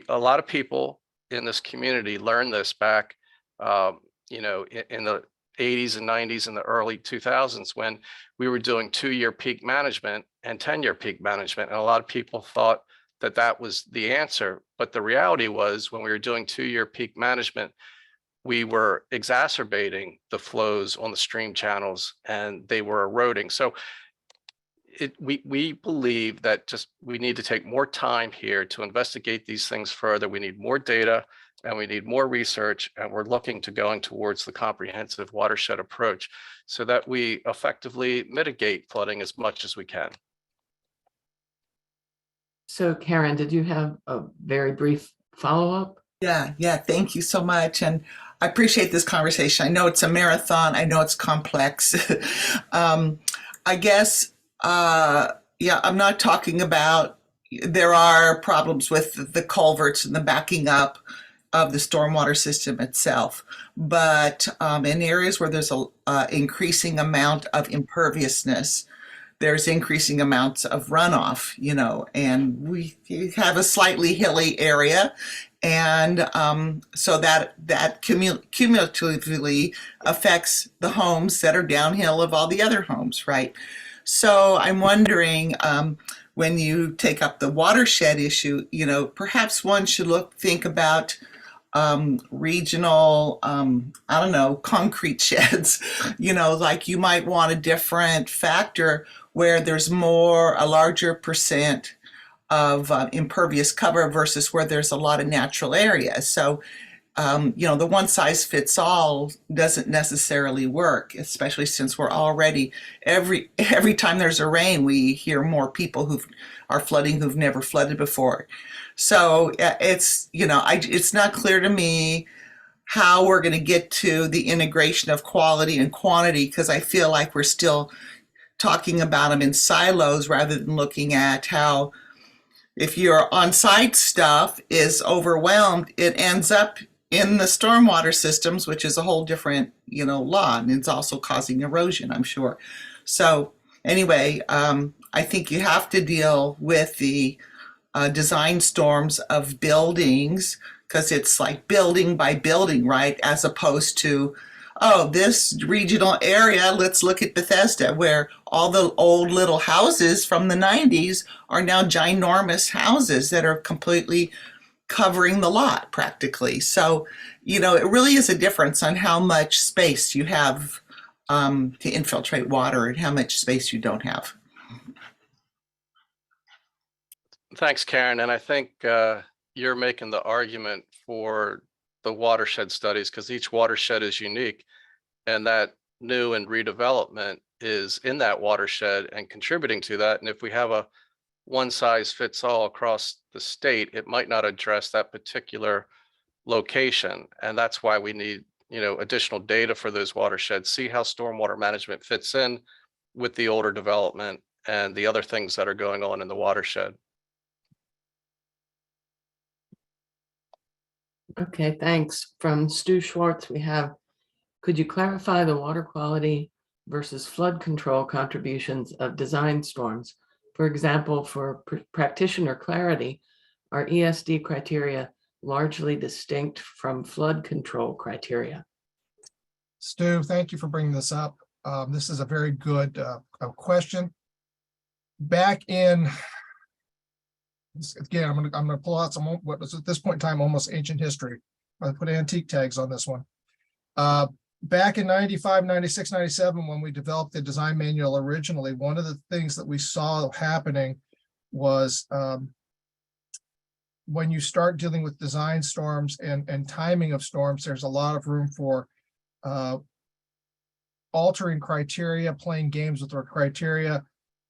A lot of people in this community learned this back, in the 80s and 90s and the early 2000s when we were doing 2-year peak management and 10-year peak management. And a lot of people thought that that was the answer. But the reality was when we were doing 2-year peak management, we were exacerbating the flows on the stream channels and they were eroding. So we believe that we need to take more time here to investigate these things further. We need more data and we need more research, and we're looking to going towards the comprehensive watershed approach so that we effectively mitigate flooding as much as we can. So Karen, did you have a very brief follow-up? Yeah, thank you so much. And I appreciate this conversation. I know it's a marathon. I know it's complex. I guess, I'm not talking about, there are problems with the culverts and the backing up of the stormwater system itself. But in areas where there's a increasing amount of imperviousness, there's increasing amounts of runoff, and we have a slightly hilly area. And so that cumulatively affects the homes that are downhill of all the other homes, right? So I'm wondering, when you take up the watershed issue, perhaps one should think about regional, concrete sheds, like you might want a different factor where there's a larger percent of impervious cover versus where there's a lot of natural areas. So, the one size fits all doesn't necessarily work, especially since we're already, every time there's a rain, we hear more people who are flooding who've never flooded before. So it's not clear to me how we're going to get to the integration of quality and quantity, because I feel like we're still talking about them in silos rather than looking at how, if your on-site stuff is overwhelmed, it ends up in the stormwater systems, which is a whole different, law, and it's also causing erosion, I'm sure. So anyway, I think you have to deal with the design storms of buildings, because it's like building by building, right? As opposed to, this regional area, let's look at Bethesda, where all the old little houses from the 90s are now ginormous houses that are completely covering the lot practically. So, it really is a difference on how much space you have to infiltrate water and how much space you don't have. Thanks, Karen. And I think you're making the argument for the watershed studies because each watershed is unique, and that new and redevelopment is in that watershed and contributing to that. And if we have a one size fits all across the state, it might not address that particular location. And that's why we need, additional data for those watersheds, see how stormwater management fits in with the older development and the other things that are going on in the watershed. Okay, thanks. From Stu Schwartz, we have, could you clarify the water quality versus flood control contributions of design storms? For example, for practitioner clarity, are ESD criteria largely distinct from flood control criteria? Stu, thank you for bringing this up. This is a very good question. Back in, again, I'm going to pull out some what is at this point in time almost ancient history. I put antique tags on this one. Back in 95, 96, 97, when we developed the design manual originally, one of the things that we saw happening was when you start dealing with design storms and timing of storms, there's a lot of room for altering criteria, playing games with our criteria.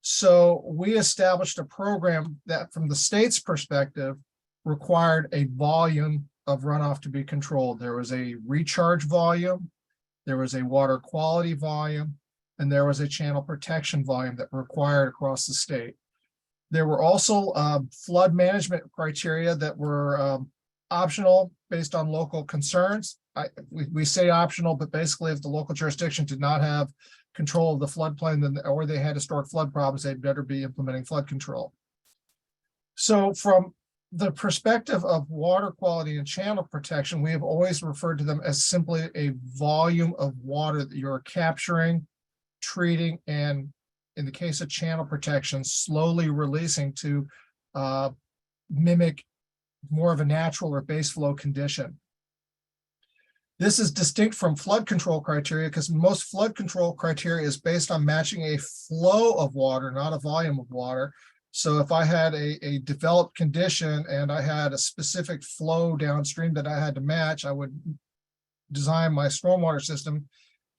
So we established a program that, from the state's perspective, required a volume of runoff to be controlled. There was a recharge volume, there was a water quality volume, and there was a channel protection volume that required across the state. There were also flood management criteria that were optional based on local concerns. We say optional, but basically if the local jurisdiction did not have control of the floodplain, then, or they had historic flood problems, they'd better be implementing flood control. So from the perspective of water quality and channel protection, we have always referred to them as simply a volume of water that you're capturing, treating, and in the case of channel protection, slowly releasing to mimic more of a natural or base flow condition. This is distinct from flood control criteria because most flood control criteria is based on matching a flow of water, not a volume of water. So if I had a developed condition and I had a specific flow downstream that I had to match, I would design my stormwater system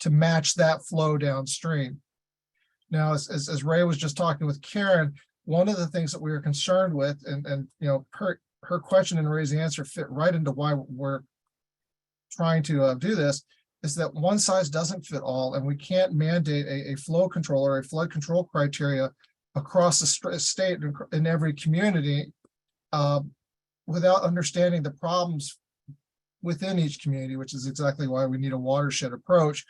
to match that flow downstream. Now, as Ray was just talking with Karen, one of the things that we were concerned with, and you know, her question and Ray's answer fit right into why we're trying to do this, is that one size doesn't fit all, and we can't mandate a flow control or a flood control criteria across the state in every community without understanding the problems within each community, which is exactly why we need a watershed approach,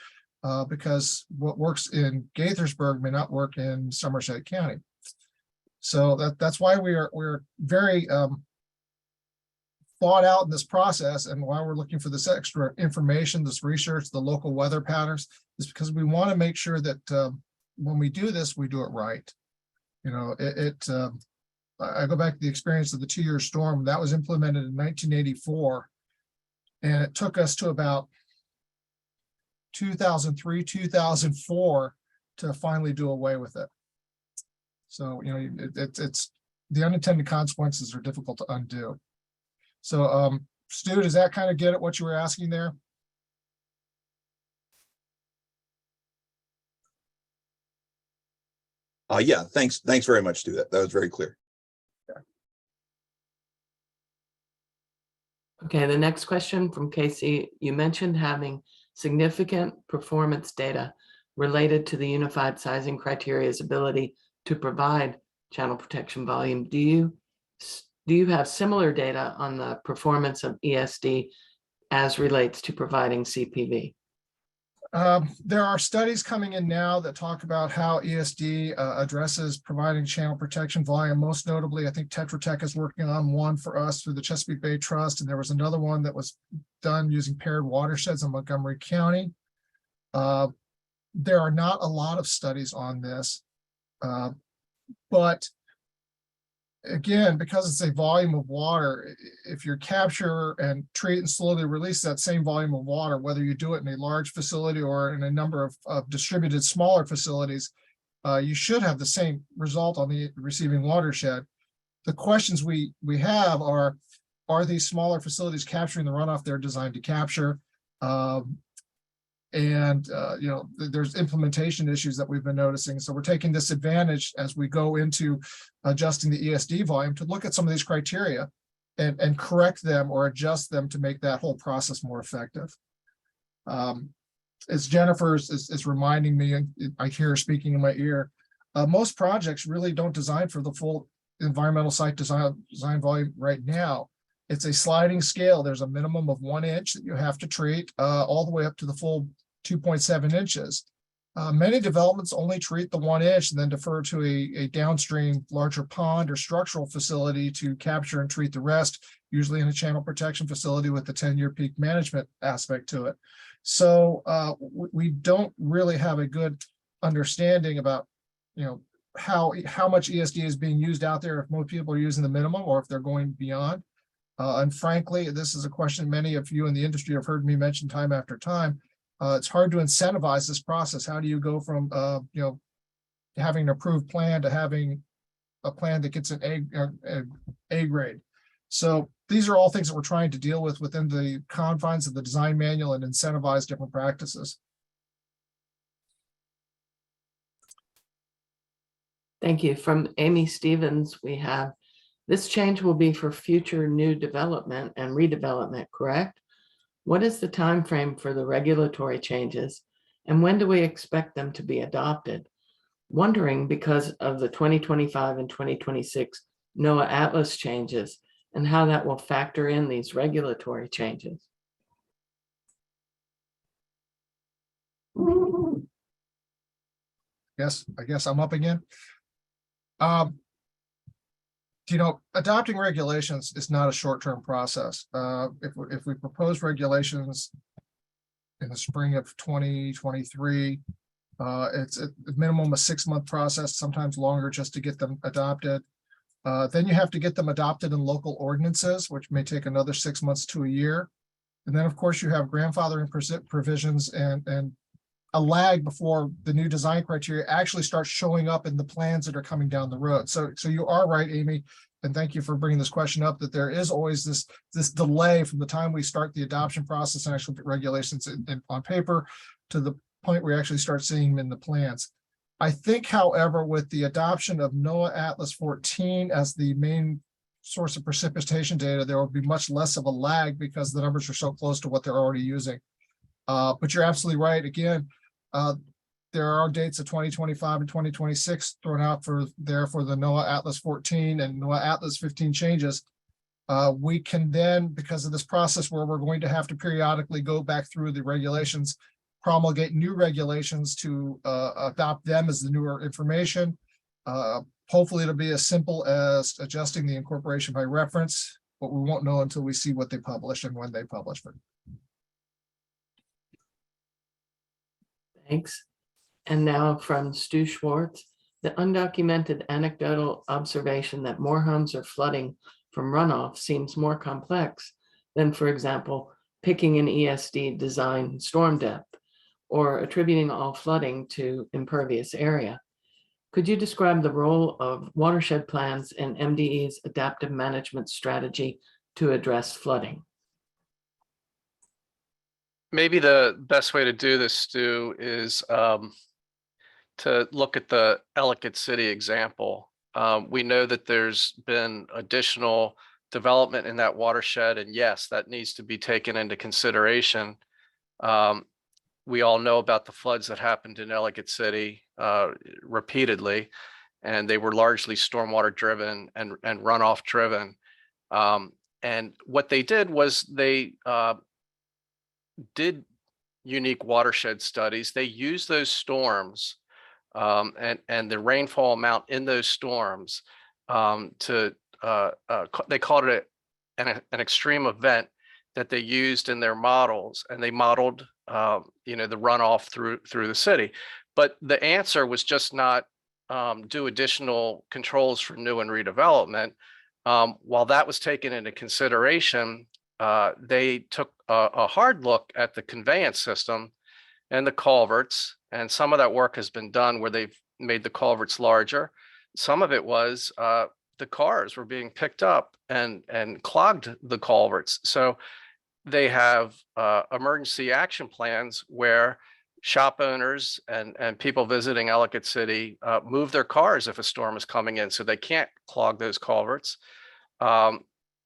because what works in Gaithersburg may not work in Somerset County. So that's why we're very thought out in this process, and why we're looking for this extra information, this research, the local weather patterns, is because we want to make sure that when we do this, we do it right. You know, I go back to the experience of the 2-year storm that was implemented in 1984, and it took us to about 2003, 2004 to finally do away with it. So, you know, it's the unintended consequences are difficult to undo. So, Stu, does that kind of get at what you were asking there? Yeah, thanks very much, Stu. That was very clear. Okay, the next question from Casey. You mentioned having significant performance data related to the unified sizing criteria's ability to provide channel protection volume. Do you have similar data on the performance of ESD as relates to providing CPV? There are studies coming in now that talk about how ESD addresses providing channel protection volume. Most notably, I think Tetra Tech is working on one for us through the Chesapeake Bay Trust, and there was another one that was done using paired watersheds in Montgomery County. There are not a lot of studies on this, but again, because it's a volume of water, if you capture and treat and slowly release that same volume of water, whether you do it in a large facility or in a number of distributed smaller facilities, you should have the same result on the receiving watershed. The questions we have are these smaller facilities capturing the runoff they're designed to capture? You know, there's implementation issues that we've been noticing. So we're taking this advantage as we go into adjusting the ESD volume to look at some of these criteria and correct them or adjust them to make that whole process more effective. As Jennifer is reminding me, and I hear her speaking in my ear, most projects really don't design for the full environmental site design volume right now. It's a sliding scale. There's a minimum of 1 inch that you have to treat all the way up to the full 2.7 inches. Many developments only treat the 1 inch and then defer to a downstream larger pond or structural facility to capture and treat the rest, usually in a channel protection facility with the 10-year peak management aspect to it. So we don't really have a good understanding about, you know, how much ESD is being used out there, if most people are using the minimum or if they're going beyond. And frankly, this is a question many of you in the industry have heard me mention time after time. It's hard to incentivize this process. How do you go from you know, having an approved plan to having a plan that gets an A grade? So these are all things that we're trying to deal with within the confines of the design manual and incentivize different practices. Thank you. From Amy Stevens, we have, this change will be for future new development and redevelopment, correct? What is the time frame for the regulatory changes, and when do we expect them to be adopted? Wondering because of the 2025 and 2026 NOAA Atlas changes and how that will factor in these regulatory changes. I guess I'm up again. Adopting regulations is not a short-term process. If we propose regulations in the spring of 2023, it's a minimum a 6-month process, sometimes longer, just to get them adopted. Then you have to get them adopted in local ordinances, which may take another 6 months to a year. And then, of course, you have grandfathering provisions and a lag before the new design criteria actually starts showing up in the plans that are coming down the road. So you are right, Amy, and thank you for bringing this question up, that there is always this delay from the time we start the adoption process and actually put regulations on paper to the point where we actually start seeing them in the plans. I think, however, with the adoption of NOAA Atlas 14 as the main source of precipitation data, there will be much less of a lag because the numbers are so close to what they're already using. But you're absolutely right. Again, there are dates of 2025 and 2026 thrown out for the NOAA Atlas 14 and NOAA Atlas 15 changes. We can then, because of this process where we're going to have to periodically go back through the regulations, promulgate new regulations to adopt them as the newer information. Hopefully it'll be as simple as adjusting the incorporation by reference, but we won't know until we see what they publish and when they publish it. Thanks. And now from Stu Schwartz, the undocumented anecdotal observation that more homes are flooding from runoff seems more complex than, for example, picking an ESD design storm depth or attributing all flooding to impervious area. Could you describe the role of watershed plans in MDE's adaptive management strategy to address flooding? Maybe the best way to do this, Stu, is to look at the Ellicott City example. We know that there's been additional development in that watershed, and yes, that needs to be taken into consideration. We all know about the floods that happened in Ellicott City repeatedly, and they were largely stormwater driven and runoff driven. And what they did was they did unique watershed studies. They used those storms and the rainfall amount in those storms they called it an extreme event that they used in their models, and they modeled the runoff through the city. But the answer was just not do additional controls for new and redevelopment. While that was taken into consideration, they took a hard look at the conveyance system and the culverts, and some of that work has been done where they've made the culverts larger. Some of it was the cars were being picked up and clogged the culverts. So they have emergency action plans where shop owners and people visiting Ellicott City move their cars if a storm is coming in, so they can't clog those culverts.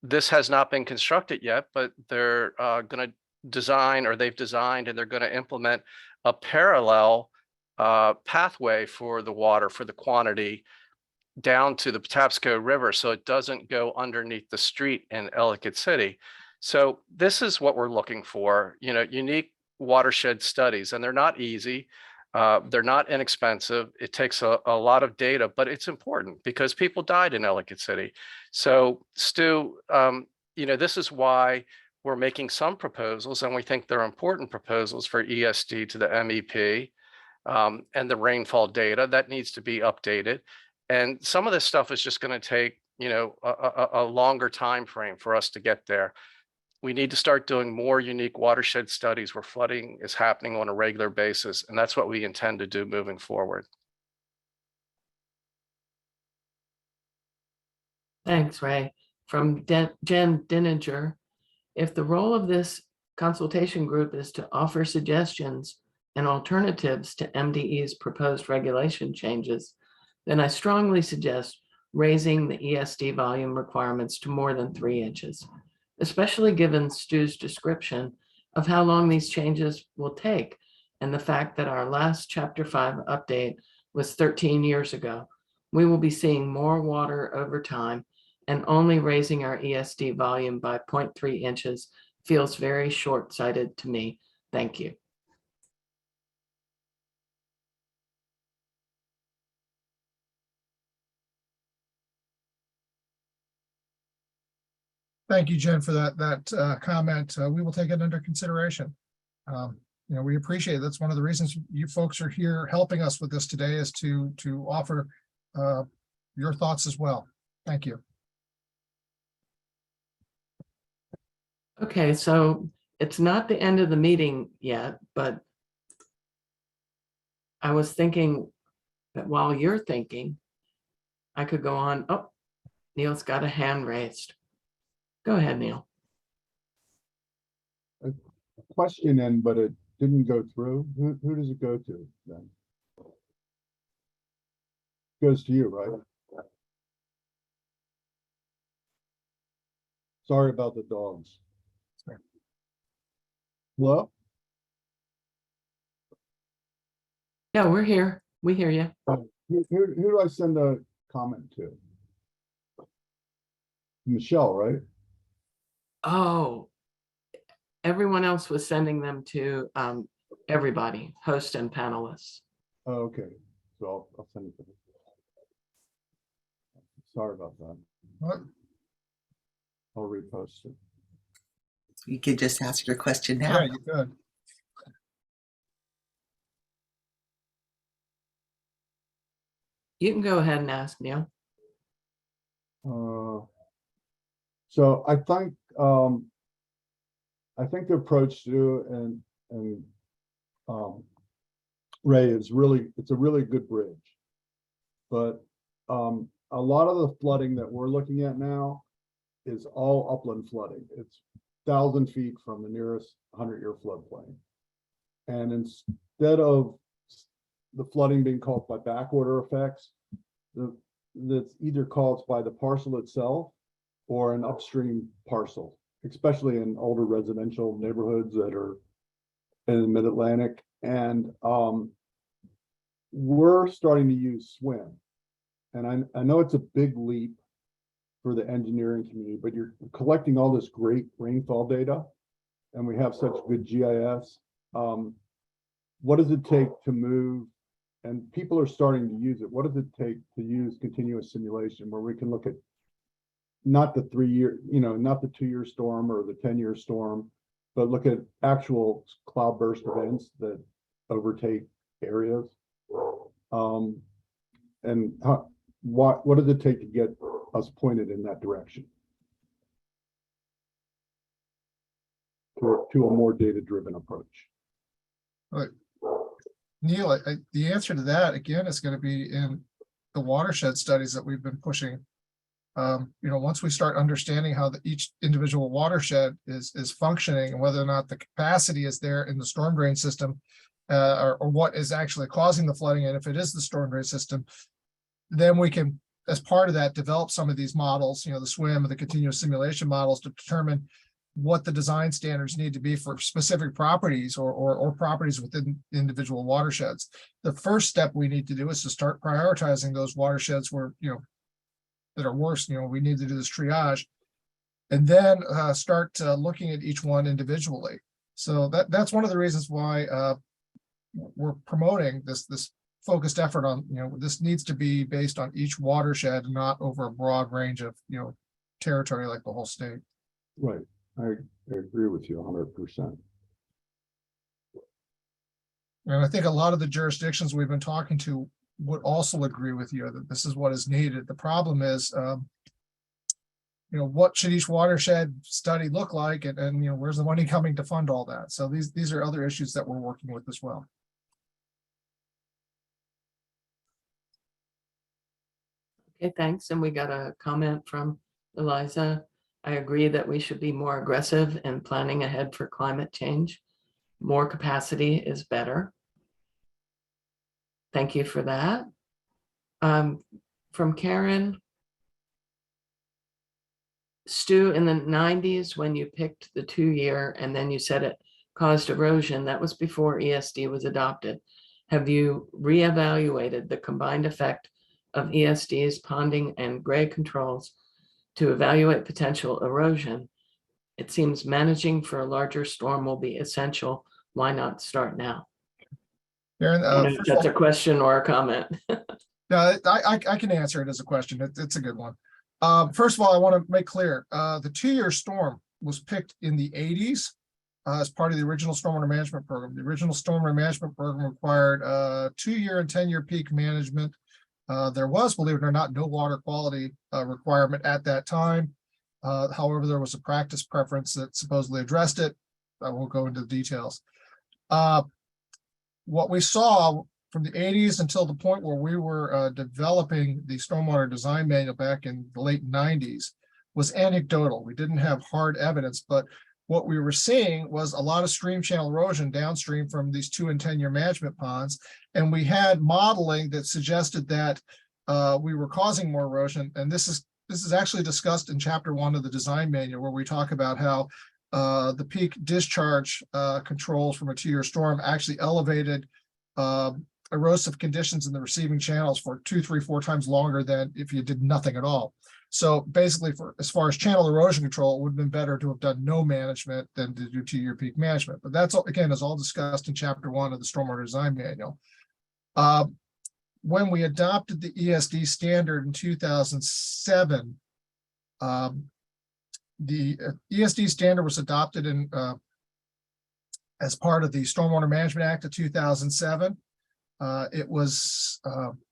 This has not been constructed yet, but they're going to design, or they've designed, and they're going to implement a parallel pathway for the water, for the quantity, down to the Patapsco River, so it doesn't go underneath the street in Ellicott City. So this is what we're looking for, unique watershed studies, and they're not easy. They're not inexpensive. It takes a lot of data, but it's important because people died in Ellicott City. So Stu, this is why we're making some proposals, and we think they're important proposals for ESD to the MEP and the rainfall data that needs to be updated. And some of this stuff is just going to take, a longer time frame for us to get there. We need to start doing more unique watershed studies where flooding is happening on a regular basis, and that's what we intend to do moving forward. Thanks, Ray. From Jen Dininger, if the role of this consultation group is to offer suggestions and alternatives to MDE's proposed regulation changes, then I strongly suggest raising the ESD volume requirements to more than 3 inches, especially given Stu's description of how long these changes will take and the fact that our last Chapter 5 update was 13 years ago. We will be seeing more water over time, and only raising our ESD volume by 0.3 inches feels very short-sighted to me. Thank you. Thank you, Jen, for that comment. We will take it under consideration. We appreciate it. That's one of the reasons you folks are here helping us with this today, is to offer your thoughts as well. Thank you. Okay, so it's not the end of the meeting yet, but I was thinking that while you're thinking, I could go on. Oh, Neil's got a hand raised. Go ahead, Neil. Question in, but it didn't go through. Who does it go to then? Goes to you, right? Sorry about the dogs. Sorry. Well, Yeah, we're here. We hear you. who do I send a comment to? Michelle, right? Oh, everyone else was sending them to everybody, host and panelists. Oh, okay, so I'll send it to them. Sorry about that. What? I'll repost it. You could just ask your question now. Yeah, you could. You can go ahead and ask, Neil. So I think the approach to and Ray is it's a really good bridge, but a lot of the flooding that we're looking at now is all upland flooding. It's 1,000 feet from the nearest 100-year floodplain, and instead of the flooding being caused by backwater effects, that's either caused by the parcel itself or an upstream parcel, especially in older residential neighborhoods that are in the mid-Atlantic. And we're starting to use SWIM. And I know it's a big leap for the engineering community, but you're collecting all this great rainfall data, and we have such good GIS. What does it take to move? And people are starting to use it. What does it take to use continuous simulation, where we can look at not the 3-year, not the 2-year storm or the 10-year storm, but look at actual cloudburst events that overtake areas? And what does it take to get us pointed in that direction to a more data-driven approach? Right. Neil, the answer to that, again, is going to be in the watershed studies that we've been pushing. Once we start understanding how each individual watershed is functioning, and whether or not the capacity is there in the storm drain system, or what is actually causing the flooding, and if it is the storm drain system, then we can, as part of that, develop some of these models, the SWIM or the continuous simulation models, to determine what the design standards need to be for specific properties or properties within individual watersheds. The first step we need to do is to start prioritizing those watersheds where, that are worse. We need to do this triage, and then start looking at each one individually. So that's one of the reasons why we're promoting this focused effort on, this needs to be based on each watershed, not over a broad range of, territory like the whole state. Right. I agree with you 100%. And I think a lot of the jurisdictions we've been talking to would also agree with you that this is what is needed. The problem is, what should each watershed study look like, and where's the money coming to fund all that? So these are other issues that we're working with as well. Okay, thanks. And we got a comment from Eliza. I agree that we should be more aggressive in planning ahead for climate change. More capacity is better. Thank you for that. From Karen. Stu, in the 90s, when you picked the 2-year and then you said it caused erosion, that was before ESD was adopted. have you reevaluated the combined effect of ESD's ponding and grade controls to evaluate potential erosion? It seems managing for a larger storm will be essential. Why not start now? Karen, I don't know if first of that's all, a question or a comment. no, I can answer it as a question. It's a good one. First of all, I want to make clear, the 2-year storm was picked in the 80s as part of the original stormwater management program. The original stormwater management program required 2-year and 10-year peak management. There was, believe it or not, no water quality requirement at that time. However, there was a practice preference that supposedly addressed it. I won't go into the details. What we saw from the 80s until the point where we were developing the stormwater design manual back in the late 90s was anecdotal. We didn't have hard evidence, but what we were seeing was a lot of stream channel erosion downstream from these 2- and 10-year management ponds. And we had modeling that suggested that we were causing more erosion. And this is actually discussed in chapter 1 of the design manual, where we talk about how the peak discharge controls from a 2-year storm actually elevated erosive conditions in the receiving channels for 2, 3, 4 times longer than if you did nothing at all. So basically, as far as channel erosion control, it would have been better to have done no management than to do 2-year peak management. But that's, again, is all discussed in chapter 1 of the stormwater design manual. When we adopted the ESD standard in 2007, the ESD standard was adopted in as part of the Stormwater Management Act of 2007. It was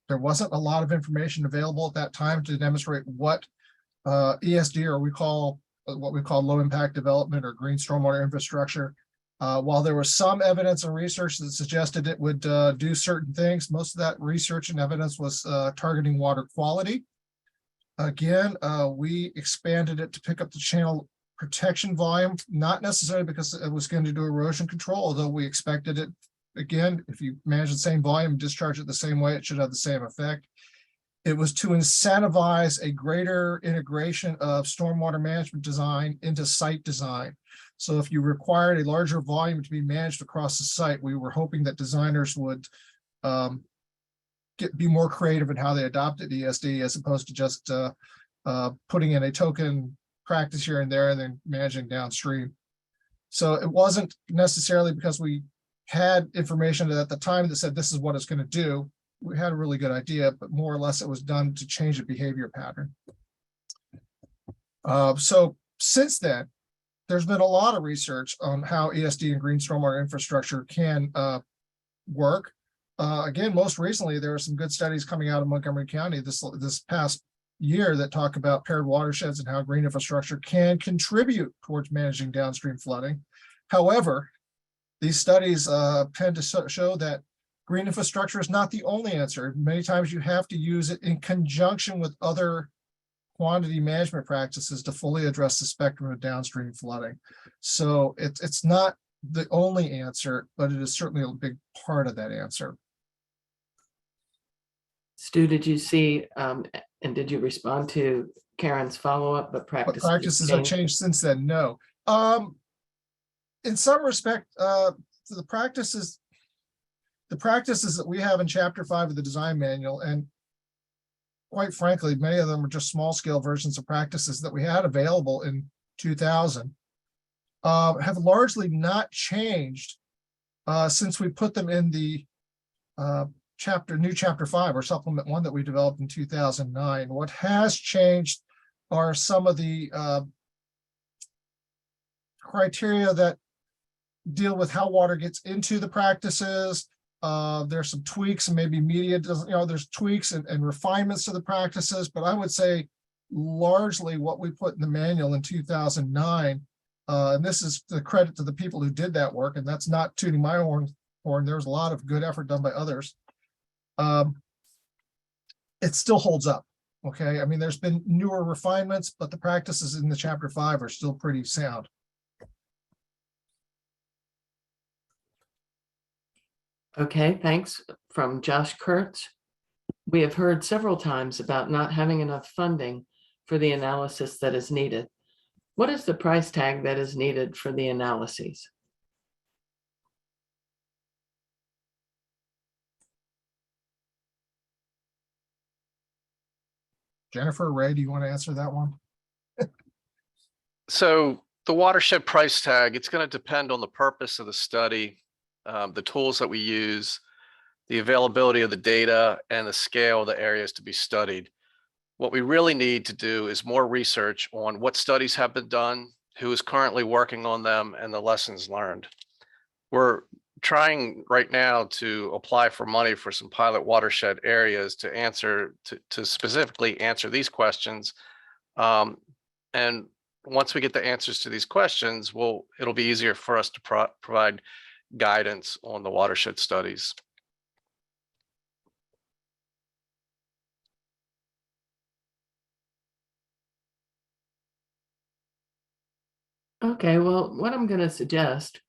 there wasn't a lot of information available at that time to demonstrate what ESD, or what we call low impact development or green stormwater infrastructure. While there was some evidence and research that suggested it would do certain things, most of that research and evidence was targeting water quality. Again, we expanded it to pick up the channel protection volume, not necessarily because it was going to do erosion control, although we expected it. Again, if you manage the same volume, discharge it the same way, it should have the same effect. It was to incentivize a greater integration of stormwater management design into site design. So if you required a larger volume to be managed across the site, we were hoping that designers would be more creative in how they adopted ESD, as opposed to just putting in a token practice here and there and then managing downstream. So it wasn't necessarily because we had information at the time that said this is what it's going to do. We had a really good idea, but more or less it was done to change the behavior pattern. So since then, there's been a lot of research on how ESD and green stormwater infrastructure can work. Again, most recently, there are some good studies coming out of Montgomery County this past year that talk about paired watersheds and how green infrastructure can contribute towards managing downstream flooding. However, these studies tend to show that green infrastructure is not the only answer. Many times you have to use it in conjunction with other quantity management practices to fully address the spectrum of downstream flooding. So it's not the only answer, but it is certainly a big part of that answer. Stu, did you see and did you respond to Karen's follow-up? But What practices have changed since then? No. In some respect, the practices that we have in chapter 5 of the design manual, and quite frankly, many of them are just small scale versions of practices that we had available in 2000, have largely not changed since we put them in the new chapter 5 or supplement 1 that we developed in 2009. What has changed are some of the criteria that deal with how water gets into the practices. There's some tweaks, and maybe media doesn't, there's tweaks and refinements to the practices, but I would say largely what we put in the manual in 2009, and this is the credit to the people who did that work, and that's not tooting my horn. There's a lot of good effort done by others. It still holds up. Okay. I mean, there's been newer refinements, but the practices in the chapter 5 are still pretty sound. Okay, thanks. From Josh Kurtz. We have heard several times about not having enough funding for the analysis that is needed. What is the price tag that is needed for the analyses? Jennifer, Ray, do you want to answer that one? So the watershed price tag, it's going to depend on the purpose of the study, the tools that we use, the availability of the data, and the scale of the areas to be studied. What we really need to do is more research on what studies have been done, who is currently working on them, and the lessons learned. We're trying right now to apply for money for some pilot watershed areas to specifically answer these questions. And once we get the answers to these questions, it'll be easier for us to provide guidance on the watershed studies. Okay, well, what I'm going to suggest,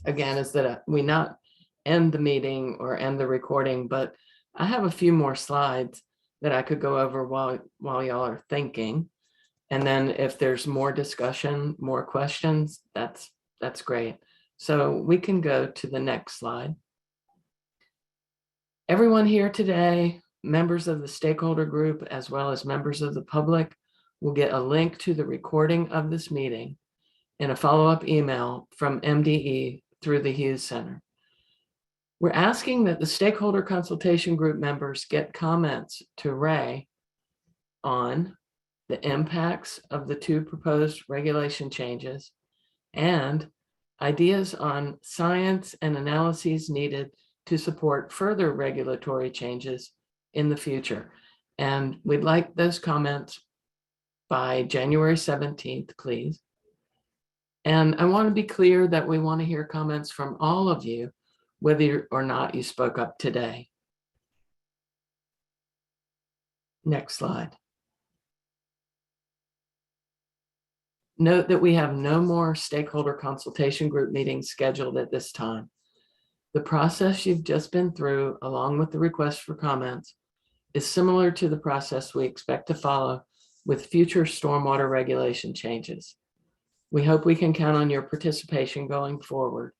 again, is that we not end the meeting or end the recording, but I have a few more slides that I could go over while y'all are thinking. And then if there's more discussion, more questions, that's great. So we can go to the next slide. Everyone here today, members of the stakeholder group, as well as members of the public, will get a link to the recording of this meeting in a follow-up email from MDE through the Hughes Center. We're asking that the stakeholder consultation group members get comments to Ray on the impacts of the 2 proposed regulation changes and ideas on science and analyses needed to support further regulatory changes in the future. And we'd like those comments by January 17th, please. And I want to be clear that we want to hear comments from all of you, whether or not you spoke up today. Next slide. Note that we have no more stakeholder consultation group meetings scheduled at this time. The process you've just been through, along with the request for comments, is similar to the process we expect to follow with future stormwater regulation changes. We hope we can count on your participation going forward,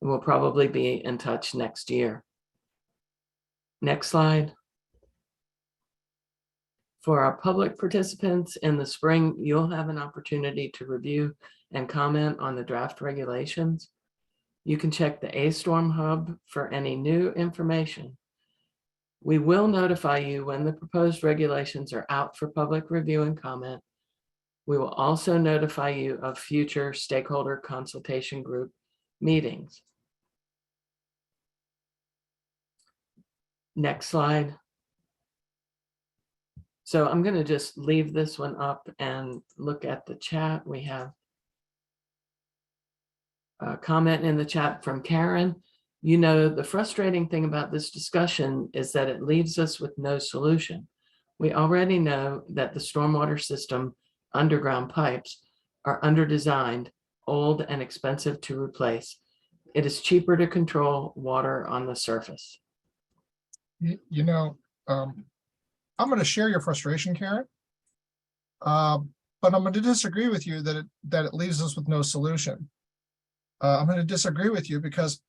and we'll probably be in touch next year. Next slide. For our public participants in the spring, you'll have an opportunity to review and comment on the draft regulations. You can check the A-StoRM Hub for any new information. We will notify you when the proposed regulations are out for public review and comment. We will also notify you of future stakeholder consultation group meetings. Next slide. So I'm going to just leave this one up and look at the chat. We have a comment in the chat from Karen. You know, the frustrating thing about this discussion is that it leaves us with no solution. We already know that the stormwater system underground pipes are under-designed, old, and expensive to replace. It is cheaper to control water on the surface. You know, I'm going to share your frustration, Karen, but I'm going to disagree with you that it leaves us with no solution. I'm going to disagree with you because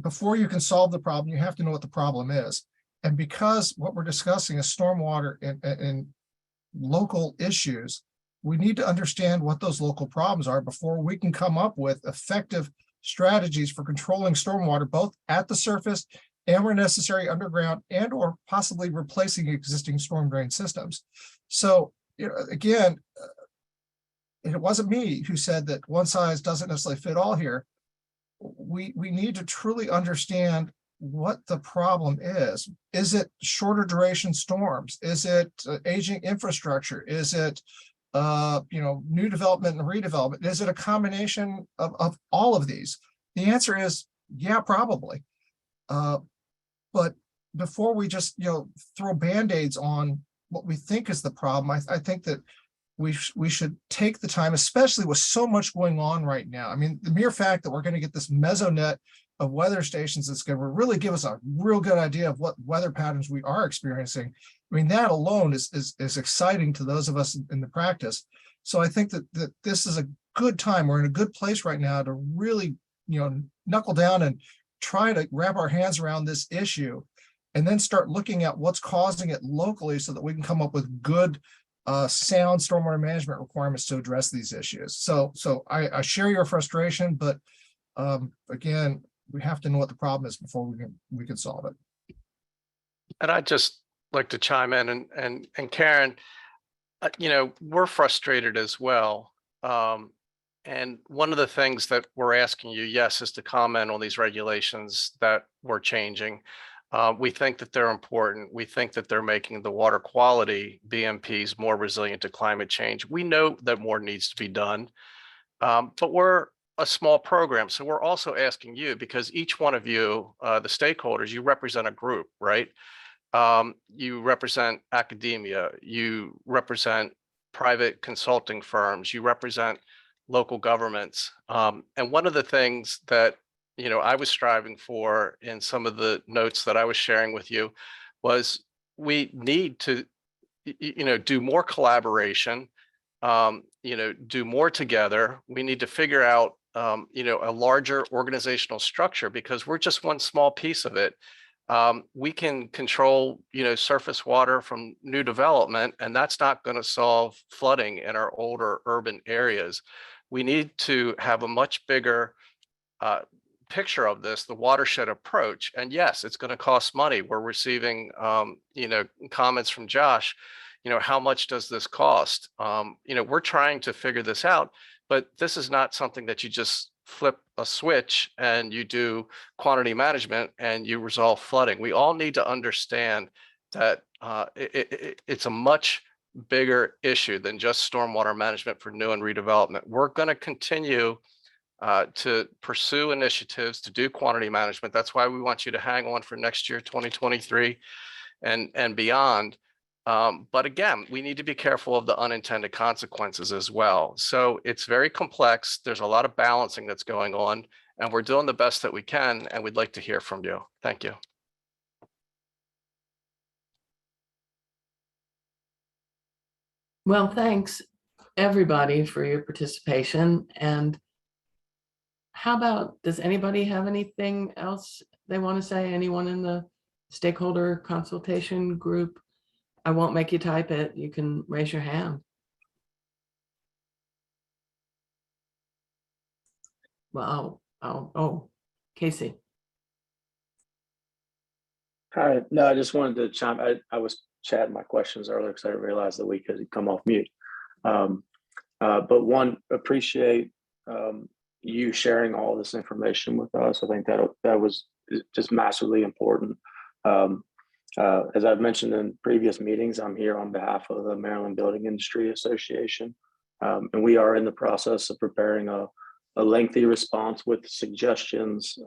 before you can solve the problem, you have to know what the problem is. And because what we're discussing is stormwater and local issues, we need to understand what those local problems are before we can come up with effective strategies for controlling stormwater, both at the surface and where necessary underground, and or possibly replacing existing storm drain systems. So, you know, again, it wasn't me who said that one size doesn't necessarily fit all here. We need to truly understand what the problem is. Is it shorter duration storms? Is it aging infrastructure? Is it you know, new development and redevelopment? Is it a combination of all of these? The answer is yeah, probably. But before we just, you know, throw band-aids on what we think is the problem, I think that we should take the time, especially with so much going on right now. I mean, the mere fact that we're going to get this mesonet of weather stations that's going to really give us a real good idea of what weather patterns we are experiencing. I mean, that alone is exciting to those of us in the practice. So I think that this is a good time. We're in a good place right now to really, you know, knuckle down and try to wrap our hands around this issue and then start looking at what's causing it locally so that we can come up with good, sound stormwater management requirements to address these issues. So I share your frustration, but again, we have to know what the problem is before we can solve it. And I'd just like to chime in and Karen, you know, we're frustrated as well. And one of the things that we're asking you, yes, is to comment on these regulations that we're changing. We think that they're important. We think that they're making the water quality BMPs more resilient to climate change. We know that more needs to be done, but we're a small program. So we're also asking you, because each one of you, the stakeholders, you represent a group, right? You represent academia, you represent private consulting firms, you represent local governments. And one of the things that, you know, I was striving for in some of the notes that I was sharing with you was we need to, you know, do more collaboration, you know, do more together. We need to figure out, you know, a larger organizational structure, because we're just one small piece of it. We can control, you know, surface water from new development, and that's not going to solve flooding in our older urban areas. We need to have a much bigger picture of this, the watershed approach. And yes, it's going to cost money. We're receiving, you know, comments from Josh, you know, how much does this cost? You know, we're trying to figure this out, but this is not something that you just flip a switch and you do quantity management and you resolve flooding. We all need to understand that it's a much bigger issue than just stormwater management for new and redevelopment. We're going to continue to pursue initiatives to do quantity management. That's why we want you to hang on for next year, 2023 and beyond. But again, we need to be careful of the unintended consequences as well. So it's very complex. There's a lot of balancing that's going on, and we're doing the best that we can, and we'd like to hear from you. Thank you. Well, thanks everybody for your participation. And how about, does anybody have anything else they want to say? Anyone in the stakeholder consultation group? I won't make you type it. You can raise your hand. Well, oh, Casey. Hi, no, I just wanted to chime. I was chatting my questions earlier because I didn't realize that we could come off mute. But one, appreciate you sharing all this information with us. I think that was just massively important. As I've mentioned in previous meetings, I'm here on behalf of the Maryland Building Industry Association, and we are in the process of preparing a lengthy response with suggestions,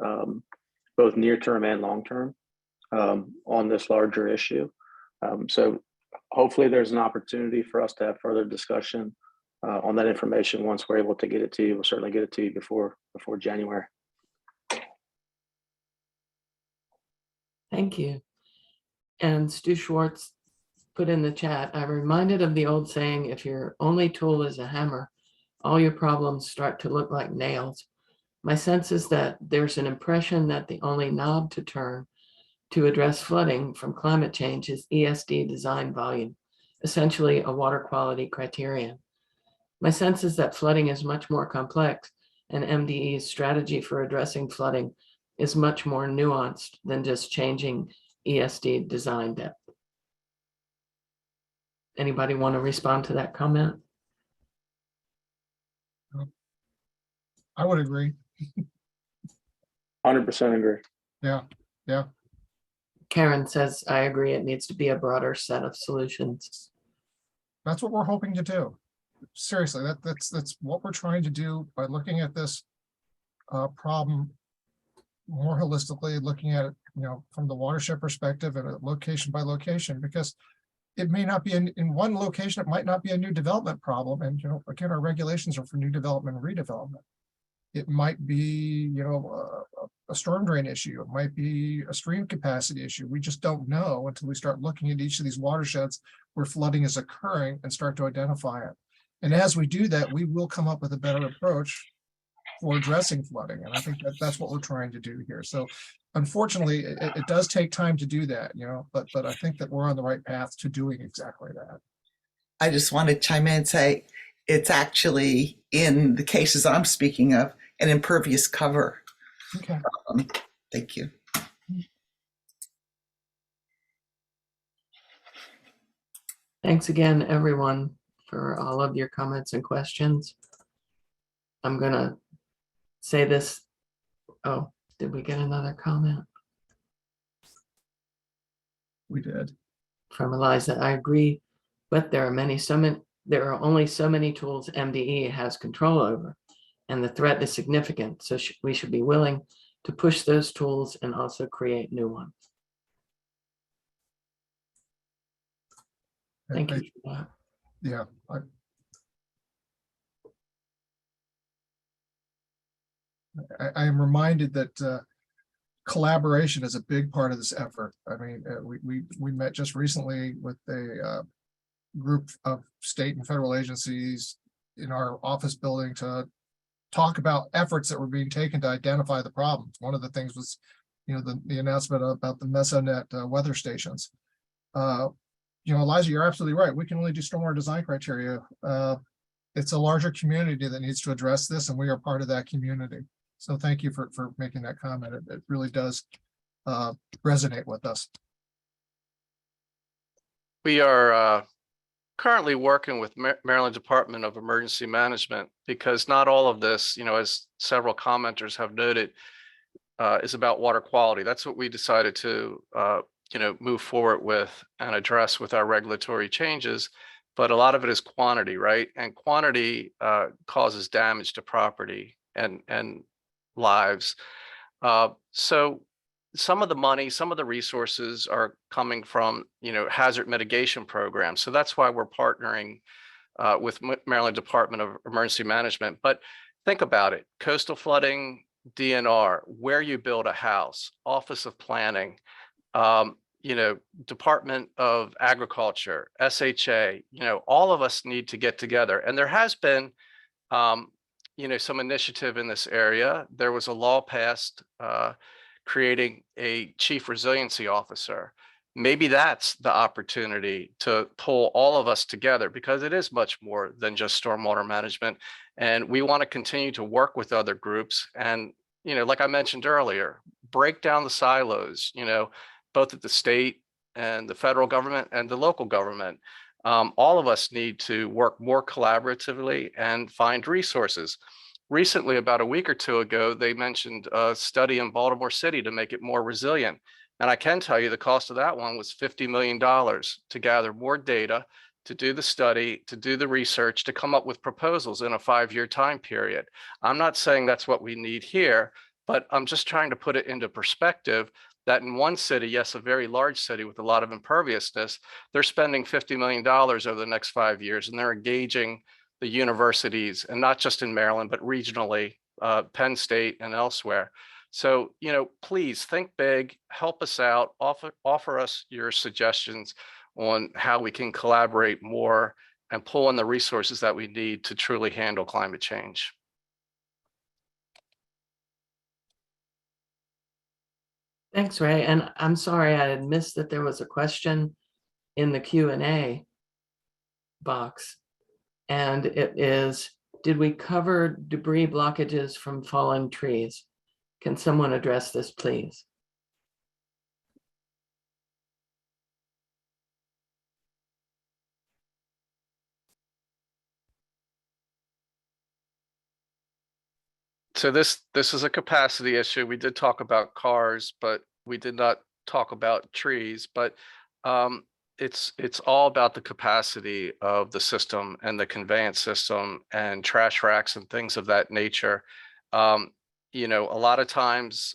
both near-term and long-term, on this larger issue. So hopefully there's an opportunity for us to have further discussion on that information once we're able to get it to you. We'll certainly get it to you before January. Thank you. And Stu Schwartz put in the chat, I'm reminded of the old saying, if your only tool is a hammer, all your problems start to look like nails. My sense is that there's an impression that the only knob to turn to address flooding from climate change is ESD design volume, essentially a water quality criterion. My sense is that flooding is much more complex, and MDE's strategy for addressing flooding is much more nuanced than just changing ESD design depth. Anybody want to respond to that comment? I would agree. 100% agree. Yeah. Karen says, I agree, it needs to be a broader set of solutions. That's what we're hoping to do. Seriously, that's what we're trying to do by looking at this problem more holistically, looking at it, you know, from the watershed perspective and location by location, because it may not be in one location, it might not be a new development problem. And, you know, again, our regulations are for new development and redevelopment. It might be, you know, a storm drain issue. It might be a stream capacity issue. We just don't know until we start looking at each of these watersheds where flooding is occurring and start to identify it. And as we do that, we will come up with a better approach for addressing flooding. And I think that that's what we're trying to do here. So unfortunately, it does take time to do that, but I think that we're on the right path to doing exactly that. I just want to chime in and say it's actually, in the cases I'm speaking of, an impervious cover. Okay. Thank you. Thanks again, everyone, for all of your comments and questions. I'm gonna say this. Oh, did we get another comment? We did. From Eliza? I agree, but there are only so many tools MDE has control over, and the threat is significant. So we should be willing to push those tools and also create new ones. Thank you for that. Yeah. I am reminded that collaboration is a big part of this effort. I mean, we met just recently with a group of state and federal agencies in our office building to talk about efforts that were being taken to identify the problems. One of the things was, the announcement about the Mesonet weather stations. Eliza, you're absolutely right. We can only do stormwater design criteria. It's a larger community that needs to address this, and we are part of that community. So thank you for making that comment. It really does resonate with us. We are currently working with Maryland Department of Emergency Management, because not all of this, as several commenters have noted, is about water quality. That's what we decided to move forward with and address with our regulatory changes. But a lot of it is quantity, right? And quantity causes damage to property and lives. So some of the money, some of the resources are coming from, hazard mitigation programs. So that's why we're partnering with Maryland Department of Emergency Management. But think about it: coastal flooding, DNR, where you build a house, Office of Planning, Department of Agriculture, SHA, all of us need to get together. And there has been, some initiative in this area. There was a law passed creating a chief resiliency officer. Maybe that's the opportunity to pull all of us together, because it is much more than just stormwater management. And we want to continue to work with other groups. And, like I mentioned earlier, break down the silos, both at the state and the federal government and the local government. All of us need to work more collaboratively and find resources. Recently, about a week or two ago, they mentioned a study in Baltimore City to make it more resilient. And I can tell you the cost of that one was $50 million to gather more data, to do the study, to do the research, to come up with proposals in a 5-year time period. I'm not saying that's what we need here, but I'm just trying to put it into perspective that in one city, yes, a very large city with a lot of imperviousness, they're spending $50 million over the next 5 years, and they're engaging the universities, and not just in Maryland, but regionally, Penn State and elsewhere. So, please think big, help us out, offer us your suggestions on how we can collaborate more and pull in the resources that we need to truly handle climate change. Thanks, Ray. And I'm sorry, I had missed that there was a question in the Q&A box. And it is, did we cover debris blockages from fallen trees? Can someone address this, please? So this is a capacity issue. We did talk about cars, but we did not talk about trees. But it's all about the capacity of the system and the conveyance system and trash racks and things of that nature. A lot of times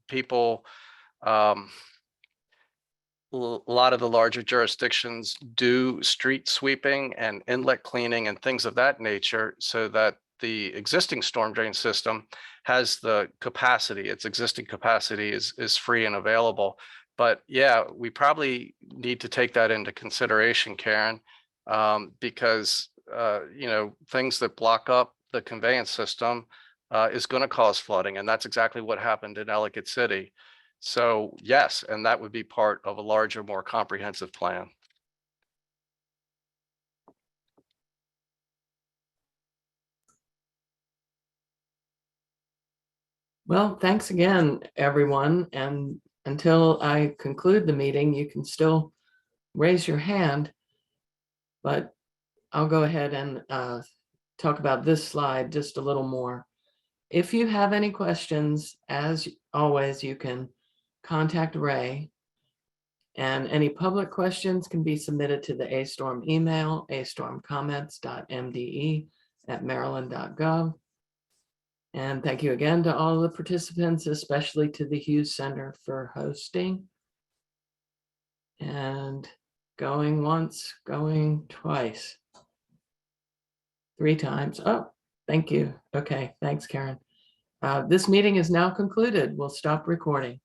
people, a lot of the larger jurisdictions do street sweeping and inlet cleaning and things of that nature, so that the existing storm drain system has the capacity. Its existing capacity is free and available. But yeah, we probably need to take that into consideration, Karen, because things that block up the conveyance system is going to cause flooding. And that's exactly what happened in Ellicott City. So yes, and that would be part of a larger, more comprehensive plan. Well, thanks again, everyone. And until I conclude the meeting, you can still raise your hand, but I'll go ahead and talk about this slide just a little more. If you have any questions, as always, you can contact Ray, and any public questions can be submitted to the A-STORM email, astormcomments.mde@maryland.gov. And thank you again to all the participants, especially to the Hughes Center for hosting. And going once, going twice. 3 times. Oh, thank you. Okay, thanks, Karen. This meeting is now concluded. We'll stop recording.